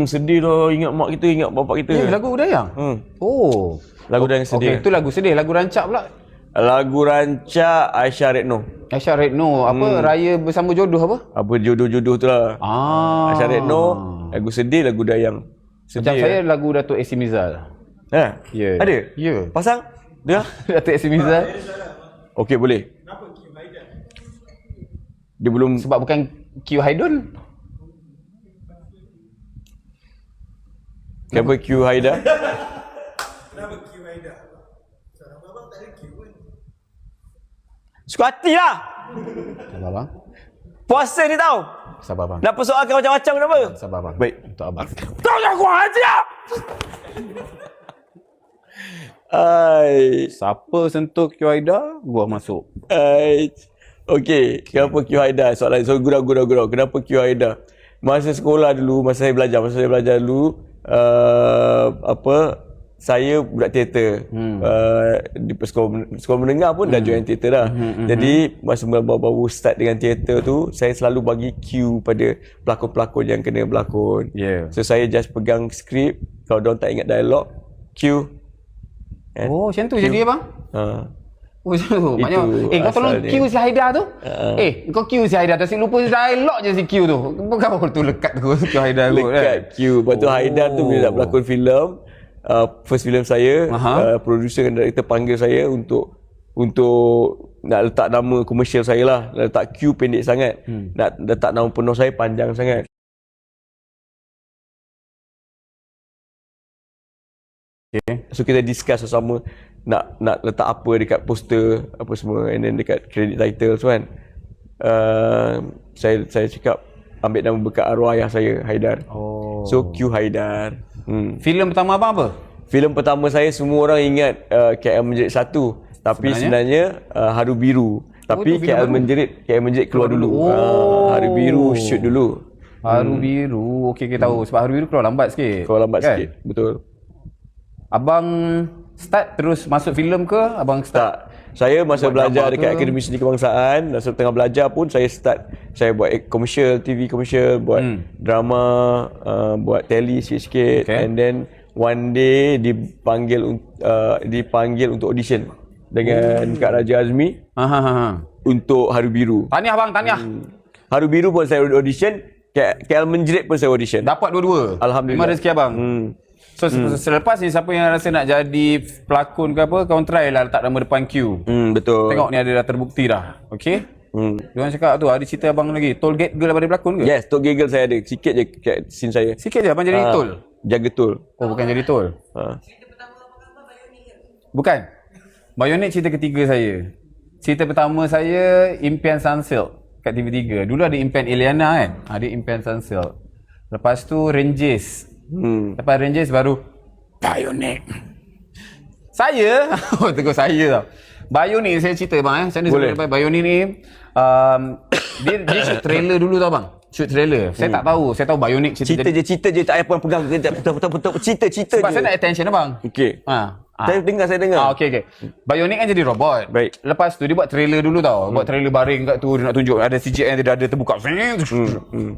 Sedih lah ingat mak kita, ingat bapak kita. Lagu Dayang. Oh, lagu Dayang sedih. Okey, itu lagu sedih. Lagu rancak pula. Lagu rancak Aisyah Retno. Aisyah Retno, apa raya bersama jodoh apa? Apa jodoh-jodoh tu lah. Aisyah Retno, lagu sedih, lagu Dayang. Macam saya lagu Datuk AC Mizal. Ya? Ada? Ya. Pasang? Dia? Datuk AC Mizal. Okey, boleh. Kenapa Q Haidar? Dia belum... Sebab bukan Q Haidun. Kenapa Q Haidar? Kenapa Q Haidar? Abang tak ada Q pun. Suka hati lah. Sabar bang. Puasa ni tau. Sabar bang. Nak persoalkan macam-macam kenapa? Sabar bang. Baik. Untuk abang. Tolong aku aja. Siapa sentuh Q Haidar, gua masuk. Okey, kenapa Q Haidar? Soalan so gurau. Kenapa Q Haidar? Masa sekolah dulu, masa saya belajar dulu, saya budak teater. Di sekolah menengah pun dah join teater dah. Jadi masa baru start dengan teater tu, saya selalu bagi cue pada pelakon-pelakon yang kena berlakon. So saya just pegang skrip, kalau diorang tak ingat dialog, cue. Oh, macam tu jadi abang? Oh, macam tu. Maknanya, kau tolong cue si Haidar tu. Kau cue si Haidar tu. Si lupa dialog je si cue tu. Bukan apa tu lekat tu Q Haidar tu. Lekat cue. Lepas tu Haidar tu bila nak berlakon filem, first filem saya, producer dan director panggil saya untuk nak letak nama komersial saya lah. Nak letak cue pendek sangat. Nak letak nama penuh saya panjang sangat. So kita discuss bersama nak letak apa dekat poster apa semua, and then dekat credit title kan. Saya cakap ambil nama berkat arwah ayah saya, Haidar. So Q Haidar. Filem pertama abang apa? Filem pertama saya semua orang ingat KL Menjerit 1, tapi sebenarnya Haru Biru. Tapi KL Menjerit keluar dulu. Haru Biru shoot dulu. Haru Biru. Okey, kita tahu sebab Haru Biru keluar lambat sikit. Sikit, betul. Abang start terus masuk filem ke? Abang start? Saya masa buat belajar dekat Akademi Seni Kebangsaan, masa tengah belajar pun saya buat komersial, TV komersial, buat drama, buat tele sikit-sikit, and then one day dipanggil untuk audition dengan Kak Raja Azmi untuk Haru Biru. Tahniah bang, tahniah. Haru Biru pun saya audition, KL Menjerit pun saya audition. Dapat dua-dua. Alhamdulillah. Memang rezeki abang. So selepas ni siapa yang rasa nak jadi pelakon ke apa, kau try lah letak nama depan Q. Betul. Tengok ni ada dah terbukti dah. Okey. Diorang cakap tu ada cerita abang lagi. Toll gate girl abang ada berlakon ke? Yes, Tok Giggle saya ada. Sikit je kat scene saya. Sikit je abang jadi toll. Jaga tol. Oh bukan jadi toll. Bukan. Bayonet cerita ketiga saya. Cerita pertama saya Impian Sunsilk kat TV3. Dulu ada Impian Eliana kan? Ada Impian Sunsilk. Lepas tu Ranges. Lepas Ranges baru Bayonet. Saya, tegur saya tau. Bayonet saya cerita bang macam mana sampai Bayonet ni dia shoot trailer dulu tau bang. Shoot trailer. Saya tak tahu. Saya tahu Bayonet cerita Cerita je tak payah pegang. Betul. Cerita sebab je. saya nak attention abang. Okey. Saya dengar. Okey. Bayonet kan jadi robot. Baik. Lepas tu dia buat trailer dulu tau. Buat trailer baring kat tu dia nak tunjuk ada CGI dia ada terbuka.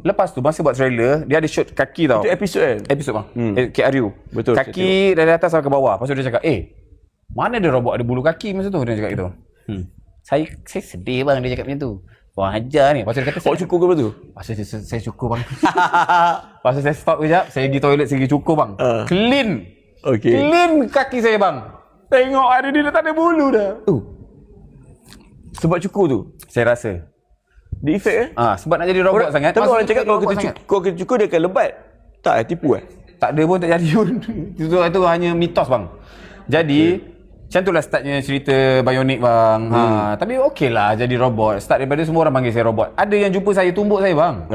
Lepas tu masa buat trailer dia ada shoot kaki tau. Itu episod kan? Episod bang. KRU. Betul, Kaki dari atas sampai ke bawah. Lepas tu dia cakap, mana ada robot ada bulu kaki masa tu dia cakap gitu. Saya sedih bang dia cakap macam tu. Wah ajar ni. Lepas tu dia kata Awak cukur ke betul? Lepas tu saya cukur bang. Lepas tu saya stop kejap. Saya pergi toilet, saya pergi cukur bang. Clean. Okey. Clean kaki saya bang. Tengok ada dia dah tak ada bulu dah. Sebab cukur tu? Saya rasa. Dia efek sebab nak jadi robot sangat. Tapi orang cakap kalau kita kita cukur dia akan lebat. Tak, tipu tak ada pun tak jadi pun. Itu hanya mitos bang. Jadi macam itulah startnya cerita Bayonet bang. Tapi okey lah jadi robot. Start daripada semua orang panggil saya robot. Ada yang jumpa saya tumbuk saya bang.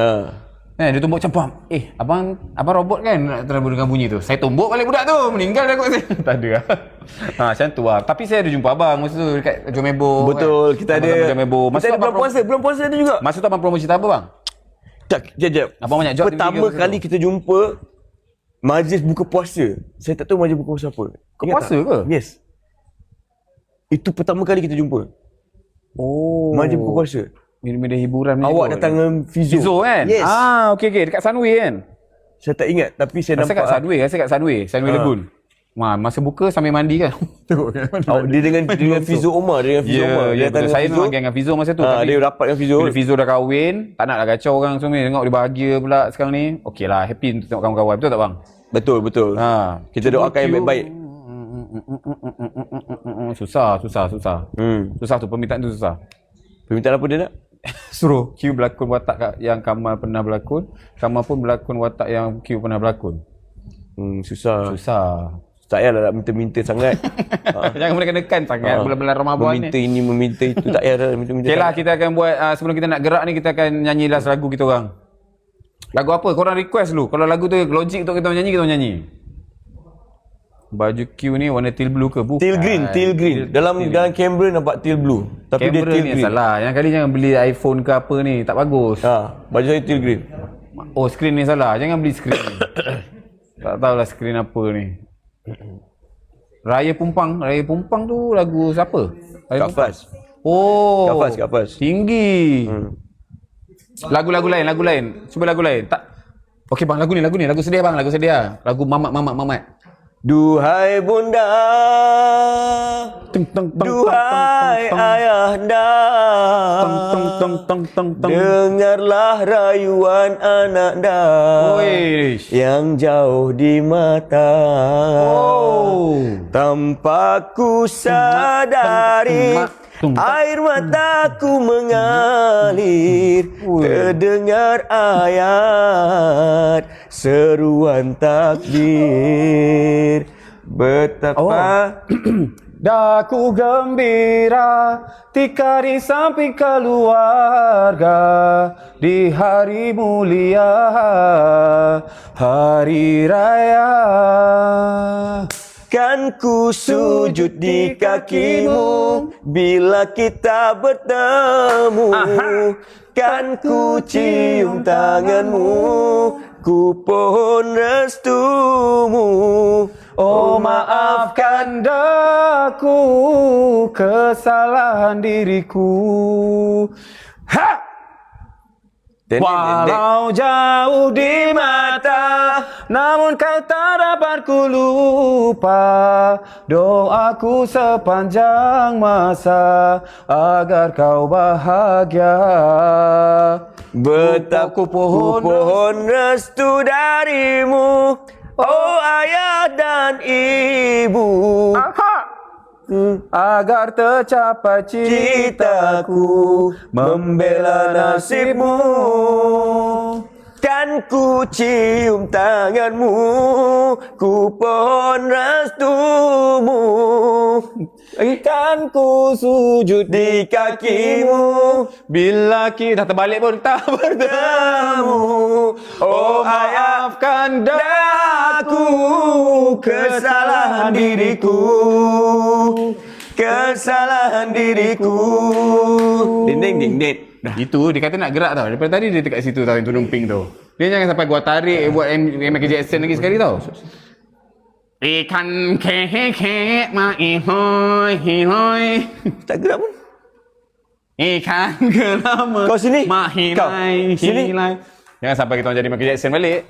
Dia tumbuk macam abang robot kan nak terlalu dengan bunyi tu. Saya tumbuk balik budak tu. Meninggal dah kot saya. Tak ada lah. Macam tu lah. Tapi saya ada jumpa abang masa tu dekat Jomebo. Betul, kan? kita ada Jomebo. Kita ada bulan puasa ada juga. Masa tu abang promo cerita apa bang? Jap. Abang banyak job pertama kali kita jumpa majlis buka puasa. Saya tak tahu majlis buka puasa apa. Buka puasa ke? Yes. Itu pertama kali kita jumpa. Majlis buka puasa. Media hiburan. Awak datang dengan Fizo kan? Yes. Okey. Dekat Sunway kan? Saya tak ingat tapi saya nampak Rasa kat Sunway Lagoon. Masa buka sambil mandi kan. Tengok kan. Dia dengan Fizo Omar, dia betul. Saya memang geng dengan Fizo masa tu. Dia rapat dengan Fizo. Bila Fizo dah kahwin, tak naklah kacau orang semua. Tengok dia bahagia pula sekarang ni. Okeylah, happy untuk tengok kawan-kawan. Betul tak bang? Betul. Kita doakan yang baik-baik. Susah. Susah tu, permintaan tu susah. Permintaan apa dia nak? Suruh Q berlakon watak yang Kamal pernah berlakon. Kamal pun berlakon watak yang Q pernah berlakon. Susah. Tak payahlah nak minta-minta sangat. Jangan menekan sangat bulan-bulan Ramadan ni. Meminta ini, meminta itu. Tak payahlah minta-minta. Okeylah, kita akan buat sebelum kita nak gerak ni, kita akan nyanyi last lagu kita orang. Lagu apa? Korang request dulu. Kalau lagu tu logik untuk kita nyanyi, kita nyanyi. Baju Q ni warna teal blue ke? Bukan. Teal green. Dalam kamera nampak teal blue. Tapi kamera dia teal ni green. salah. Yang kali jangan beli iPhone ke apa ni. Tak bagus. Baju saya teal green. Oh, skrin ni salah. Jangan beli skrin ni. Tak tahulah skrin apa ni. Raya Pumpang tu lagu siapa? Kak Faz. Oh. Kak Faz. Tinggi. Lagu lain. Cuba lagu lain. Tak. Okey bang, lagu ni. Lagu sedih bang, lagu sedih. Lagu Mamat. Duhai bunda, duhai ayahanda, dengarlah rayuan ananda yang jauh di mata. Tanpa ku sadari air mataku mengalir, terdengar ayat seruan takbir. Betapa daku gembira tika di samping keluarga di hari mulia hari raya. Kan ku sujud di kakimu bila kita bertemu. Kan ku cium tanganmu, ku pohon restumu. Oh maafkan daku kesalahan diriku. Walau jauh di mata, namun kau tak dapat ku lupa. Doaku sepanjang masa agar kau bahagia. Betapa pohon restu darimu, oh ayah dan ibu. agar tercapai citaku membela nasibmu. Kan ku cium tanganmu, ku pohon restumu. Kan ku sujud Di kakimu, bila kita terbalik pun tak bertemu. Oh maafkan aku kesalahan diriku, kesalahan diriku. Ding ding ding ding. Dah. Itu dia kata nak gerak tau. Daripada tadi dia dekat situ tau, yang tudung pink tu. Dia jangan sampai gua tarik buat Michael Jackson lagi sekali tau. Ikan ke mai hoi hoi. Tak gerak pun. Ikan ke lama. Kau sini. Kau sini. Jangan sampai kita orang jadi Michael Jackson balik.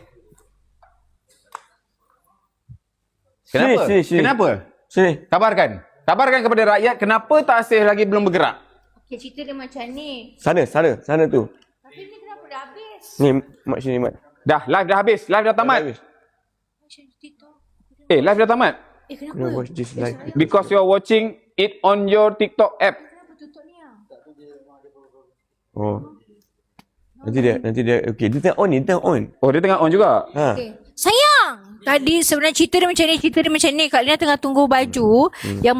Kenapa? Sini. Kenapa? Sini. Kabarkan kepada rakyat kenapa tasih lagi belum bergerak. Okay, cerita dia macam ni. Sana tu. Tapi ni kenapa dah habis? Ni, mat sini, mat. Dah, live dah habis. Live dah tamat. Habis. Live dah tamat. Kena watch this live. Because you are watching it on your TikTok app. Kenapa tutup ni ah? Oh. Nanti dia okey, dia tengah on. Oh, dia tengah on juga. Ha. Okay. Sayang! Tadi sebenarnya cerita dia macam ni. Kak Lina tengah tunggu baju yang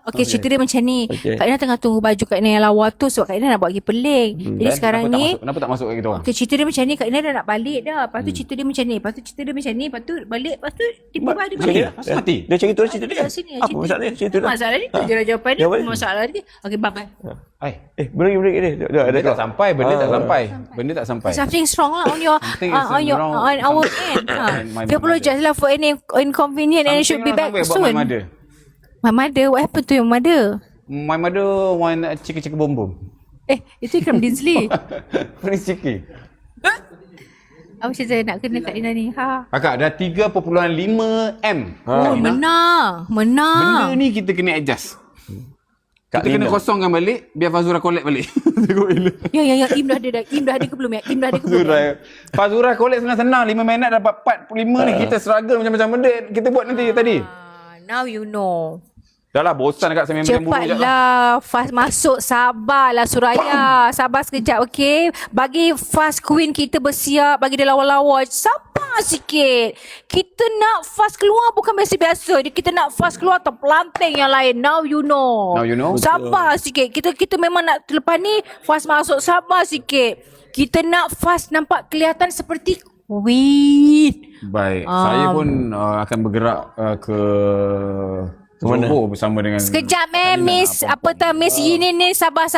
Okey, cerita dia macam ni. Okey. Kak Lina tengah tunggu baju Kak Lina yang lawa tu sebab Kak Lina nak buat pergi peling. Jadi Dan sekarang ni kenapa tak masuk kat kita orang? okey, cerita dia macam ni. Kak Lina dah nak balik dah. Lepas tu cerita dia macam ni. Lepas tu cerita dia macam ni. Lepas tu balik. Lepas tu tiba-tiba dia balik. Asal mati? Dia cerita tu cerita dia. Kat sini, Apa cerita. masalah dia? Cerita dia. Masalah ni tu je lah jawapan dia. Jawapan dia. Masalah dia. Okey, bye-bye. Break dia. Benda tak sampai. Benda tak sampai. Something strong lah on your Something is wrong. on our end. My We apologize lah for any inconvenience and it should be back soon. My mother, what happened to your mother? My mother want ciki bom bom. Itu Ikram Dinsley. Prince Ciki. Apa cerita nak kena Kak Lina ni? Ha. Kakak dah 3.5 M. Oh, menang. Benda ni kita kena adjust. Kita kena kosongkan balik biar Fazura collect balik. Tengok bila. Ya, Im dah ada dah. Im dah ada ke belum ya? Im dah ada ke belum? Fazura collect senang-senang 5 minit dapat 45 ni. Kita struggle macam-macam benda kita buat nanti tadi. Now you know. Dah lah bosan dekat saya memang buru je lah. Cepatlah fast masuk. Sabarlah Suraya. Sabar sekejap, okey? Bagi fast queen kita bersiap. Bagi dia lawa-lawa. Sabar sikit. Kita nak fast keluar bukan biasa-biasa. Kita nak fast keluar terpelanting yang lain. Now you know. Now you know. Sabar sikit. Kita memang nak lepas ni fast masuk. Sabar sikit. Kita nak fast nampak kelihatan seperti queen. Baik. Saya pun akan bergerak ke Johor bersama dengan Sekejap Miss Miss Yini ni sabar.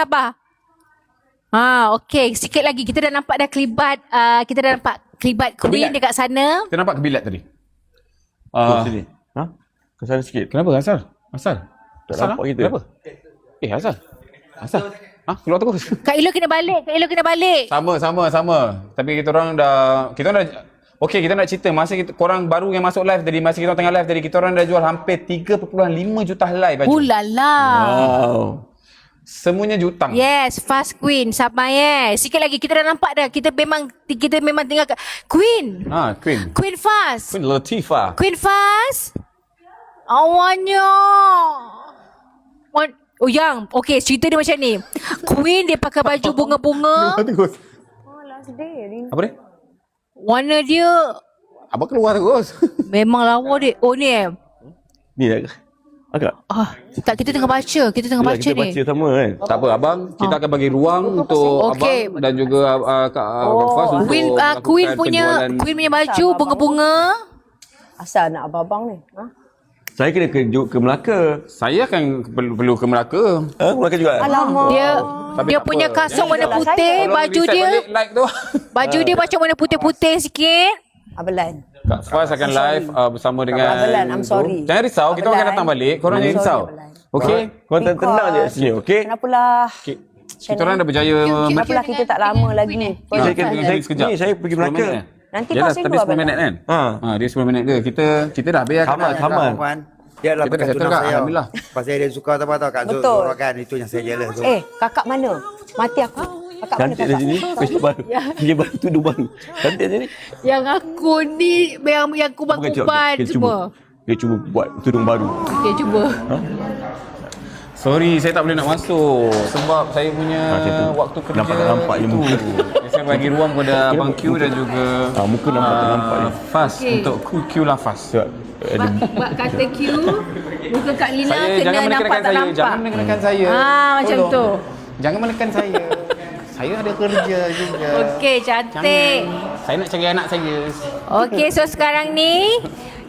Okey, sikit lagi kita dah nampak dah kelibat Queen dekat sana. Kita nampak kebilat tadi. Sini. Ke sana sikit. Kenapa Asal? Tak nampak kita. Kenapa? Asal. Keluar terus. Kak Ilo kena balik. Sama. Tapi kita orang dah okey, kita nak cerita masa korang baru yang masuk live tadi, masa kita tengah live tadi, kita orang dah jual hampir 3.5 juta helai baju. Ulala. Wow. Semuanya jutang. Yes, fast Queen. Sabar sikit lagi kita dah nampak dah. Kita memang tinggal Queen. Queen. Queen fast. Queen Latifah. Queen fast. Awalnya. Oh yang, okey, cerita dia macam ni. Queen dia pakai baju bunga-bunga. Apa dia? Warna dia Apa keluar terus? memang lawa dia. Oh ni Ni dah. Agak. tak, kita tengah baca. Kita baca kita ni. baca sama kan. Tak apa abang, kita akan bagi ruang untuk Okey. abang dan juga Kak Faz untuk Queen lakukan punya baju bunga-bunga. Asal nak abang-abang ni? Saya kena ke Melaka. Saya akan perlu ke Melaka. Melaka juga. Alamak. Dia punya kasut warna putih, Tolong baju reset dia balik like tu. baju dia macam warna putih-putih sikit. Abelan. Kak Faz akan live bersama dengan Abelan, I'm sorry. Jangan risau, kita orang akan datang balik. Korang jangan risau. Okey? Korang tenang je kat sini, okey? Kenapalah? Kita orang dah berjaya Kenapalah kita tak lama lagi? Saya pergi Melaka. Nanti Yalah, kau tapi 10 minit kan? Dia 10 minit ke? Kita dah habis. Kamal. Dia adalah Kita dah settle, tunang Kak. saya. Alhamdulillah. Pasal dia suka apa tahu Kak Zul Betul. kan itu yang saya jealous tu. Kakak mana? Mati aku. Kakak mana Cantik dah sini. Baju baru. Dia baru tudung baru. Cantik sini. Yang aku ni yang kuban-kuban semua. Dia cuba buat tudung baru. Okey, cuba. Sorry, saya tak boleh nak masuk sebab saya punya macam tu. waktu kerja Nampak je muka. Saya bagi ruang kepada Abang Q dan juga Muka nampak je. Fast untuk Q lah Fast. Buat kata Q, muka Kak Lina Saya kena jangan menekankan nampak tak saya, nampak. jangan menekankan saya. Macam Tolong. tu. Jangan menekan saya. Saya ada kerja juga. Okey, cantik. Saya nak cari anak saya. Okey, so sekarang ni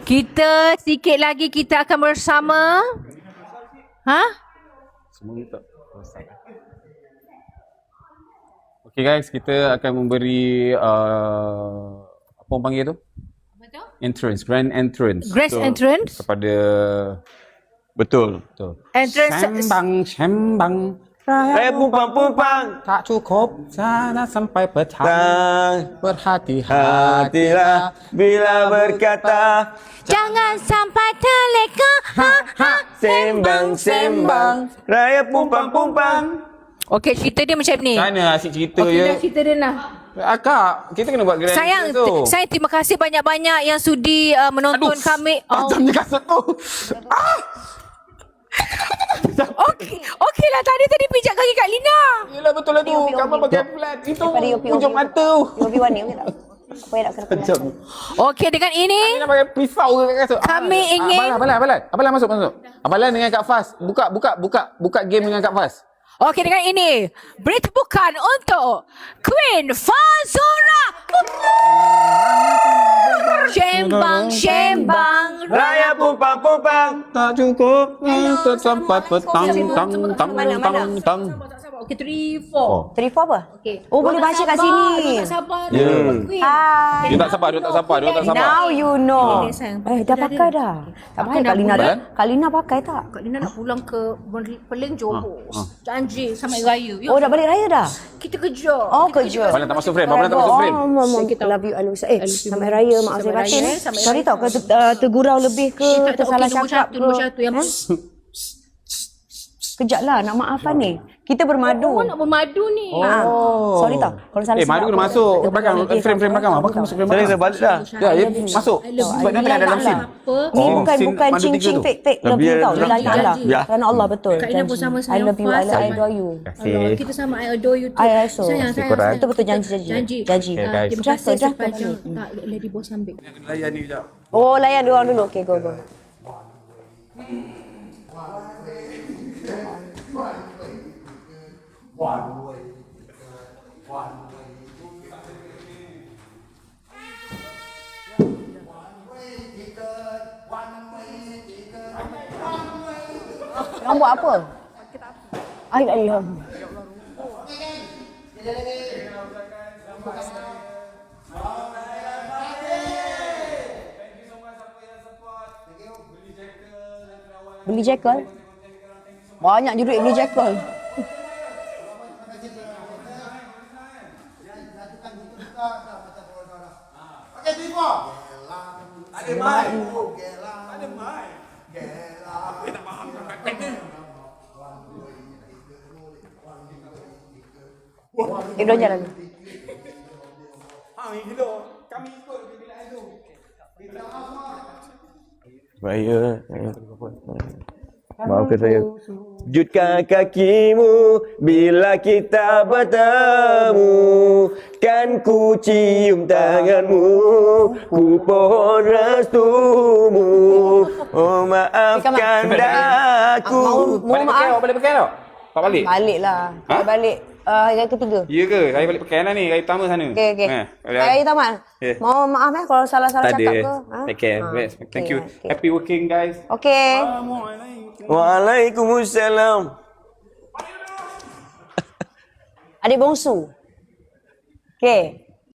kita sikit lagi kita akan bersama. Semua tak. Okay guys, kita akan memberi apa orang panggil tu? Entrance, grand entrance. Grand entrance? Kepada Betul. Entrance. Sembang Pumpang. tak cukup sana sampai petang. Berhati-hati. Hatilah bila berkata Jangan sampai terleka. sembang. Raya pumpang. Okey, cerita dia macam ni. Mana asyik cerita Okey, dah je. cerita dia nak. Akak, kita kena buat grand Sayang, entrance tu. saya terima kasih banyak-banyak yang sudi menonton kami. Tajamnya kasut tu. Okey lah, tadi pijak kaki Kak Lina. Yelah betul lah tu. Kamu pakai flat. Itu ujung mata. UV warna okey tak? Apa yang nak kena kena? Okey, dengan ini Dia nak pakai pisau ke kat kasut. Kami ingin- Abalan masuk. Abalan dengan Kak Fas. Buka game dengan Kak Fas. Okey, dengan ini beri tepukan untuk Queen Fazura. Shembang. Raya pumpang. Tak cukup untuk sampai petang. Tang. Okey, 3, 4. 3, 4 apa? Okey. Oh, boleh baca kat sini. Tak sabar. Ya. Queen. Hai. Dia tak sabar. Now you know. Okey, sayang. Dah pakai dah. Tak pakai Kak Lina dah. Kak Lina pakai tak? Kak Lina nak pulang ke Perling Johor. Janji sampai raya. Yuk, Oh, dah balik raya dah? kita kerja. Oh, Kita kerja. Abalan tak masuk frame. Abalan tak masuk frame. Love you, I love you. Sampai raya, maaf saya Sampai batin. raya, sampai Sorry raya. tau, kau tergurau lebih ke, Tak, tersalah okey, cakap ke. nombor satu yang Kejap lah, nak maafkan ni. Kita bermadu. Oh, nak bermadu ni. Sorry tau, kalau salah Madu kena masuk. Belakang, frame belakang. Abang masuk frame Saya belakang. dah balik dah. Ya, masuk. Sebab dia tengah dalam scene. Ni Oh, bukan scene bukan Madu cing-cing tiga tu. fake love you Biar tau. orang Lillahi ta'ala. biar. Kerana Allah betul. Kak Ina pun Janji. sama I saya. love you, I adore you. Allah, kita sama I adore you too. I also. Sayang. Betul-betul janji. Janji. Janji. Okay, guys. Terima kasih Jatuh, sepanjang tak Lady Boss ambil. Oh, layan dua orang dulu. Okay, go. Orang buat apa? I love you. Beli jackal? Banyak je duit beli jackal. Dia jalan. Raya. Maafkan saya. Jutkan kakimu bila kita bertemu. Kan ku cium tanganmu. Ku pohon restumu. Oh maafkan daku. Mohon maaf. Balik pakai tau. Tak balik. Balik lah. Ha? Balik hari ketiga. Ya ke? Saya balik pakai lah ni. Hari pertama sana. Okey. boleh. Hari tamat. Okay. Mohon maaf kalau salah-salah Tak cakap ada. ke. Take care. Best. Thank you. Happy working guys. Okey. Waalaikumsalam. Adik bongsu. Okey.